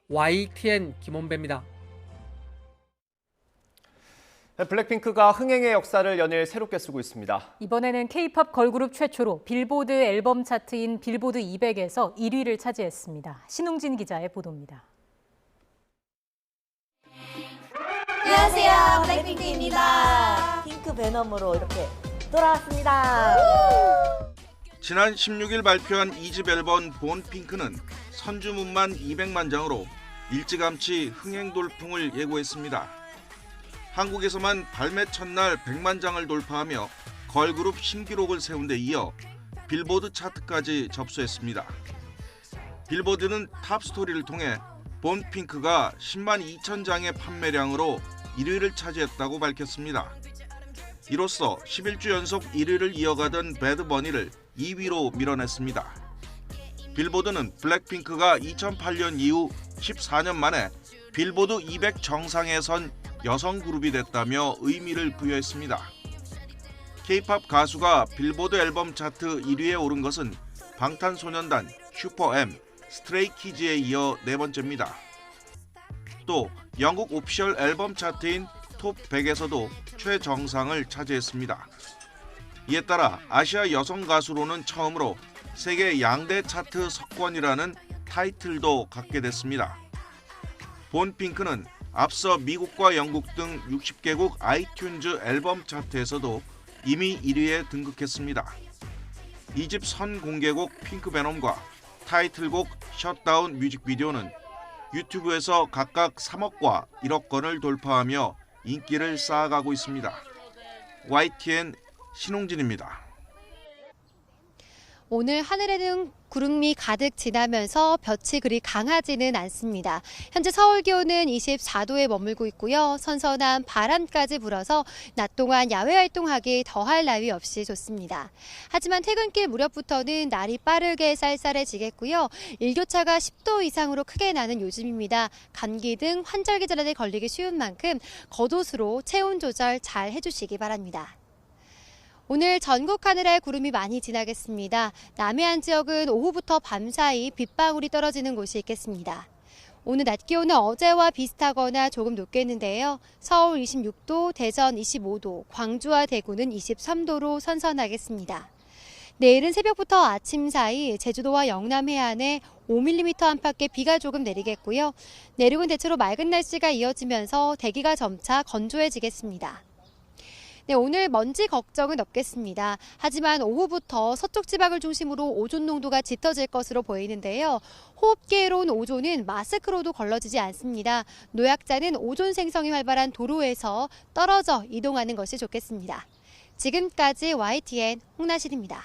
YTN 김원배입니다. 블랙핑크가 흥행의 역사를 연일 새롭게 쓰고 있습니다. 이번에는 K-팝 걸그룹 최초로 빌보드 앨범 차트인 빌보드 200에서 1위를 차지했습니다. 신웅진 기자의 보도입니다. 안녕하세요, 블랙핑크입니다. 핑크 베놈으로 이렇게 돌아왔습니다. 지난 16일 발표한 2집 앨범 본핑크는 선주문만 200만 장으로 일찌감치 흥행 돌풍을 예고했습니다. 한국에서만 발매 첫날 100만 장을 돌파하며 걸그룹 신기록을 세운 데 이어 빌보드 차트까지 접수했습니다. 빌보드는 탑스토리를 통해 본핑크가 10만 2천 장의 판매량으로 1위를 차지했다고 밝혔습니다. 이로써 11주 연속 1위를 이어가던 배드버니를 2위로 밀어냈습니다. 빌보드는 블랙핑크가 2008년 이후 14년 만에 빌보드 200 정상에 선 여성 그룹이 됐다며 의미를 부여했습니다. K-팝 가수가 빌보드 앨범 차트 1위에 오른 것은 방탄소년단, 슈퍼M, 스트레이키즈에 이어 네 번째입니다. 또 영국 오피셜 앨범 차트인 톱 100에서도 최정상을 차지했습니다. 이에 따라 아시아 여성 가수로는 처음으로 세계 양대 차트 석권이라는 타이틀도 갖게 됐습니다. 본핑크는 앞서 미국과 영국 등 60개국 아이튠즈 앨범 차트에서도 이미 1위에 등극했습니다. 2집 선공개곡 핑크 베놈과 타이틀곡 셧다운 뮤직비디오는 유튜브에서 각각 3억과 1억 건을 돌파하며 인기를 쌓아가고 있습니다. YTN 신홍진입니다. 오늘 하늘에는 구름이 가득 지나면서 볕이 그리 강하지는 않습니다. 현재 서울 기온은 24도에 머물고 있고요. 선선한 바람까지 불어서 낮 동안 야외 활동하기 더할 나위 없이 좋습니다. 하지만 퇴근길 무렵부터는 날이 빠르게 쌀쌀해지겠고요. 일교차가 10도 이상으로 크게 나는 요즘입니다. 감기 등 환절기 질환에 걸리기 쉬운 만큼 겉옷으로 체온 조절 잘 해주시기 바랍니다. 오늘 전국 하늘에 구름이 많이 지나겠습니다. 남해안 지역은 오후부터 밤사이 빗방울이 떨어지는 곳이 있겠습니다. 오늘 낮 기온은 어제와 비슷하거나 조금 높겠는데요. 서울 26도, 대전 25도, 광주와 대구는 23도로 선선하겠습니다. 내일은 새벽부터 아침 사이 제주도와 영남 해안에 5mm 안팎의 비가 조금 내리겠고요. 내륙은 대체로 맑은 날씨가 이어지면서 대기가 점차 건조해지겠습니다. 네, 오늘 먼지 걱정은 없겠습니다. 하지만 오후부터 서쪽 지방을 중심으로 오존 농도가 짙어질 것으로 보이는데요. 호흡기로 온 오존은 마스크로도 걸러지지 않습니다. 노약자는 오존 생성이 활발한 도로에서 떨어져 이동하는 것이 좋겠습니다. 지금까지 YTN 홍나실입니다.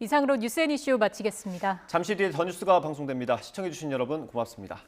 이상으로 뉴스 앤 이슈 마치겠습니다. 잠시 뒤에 더 뉴스가 방송됩니다. 시청해주신 여러분 고맙습니다.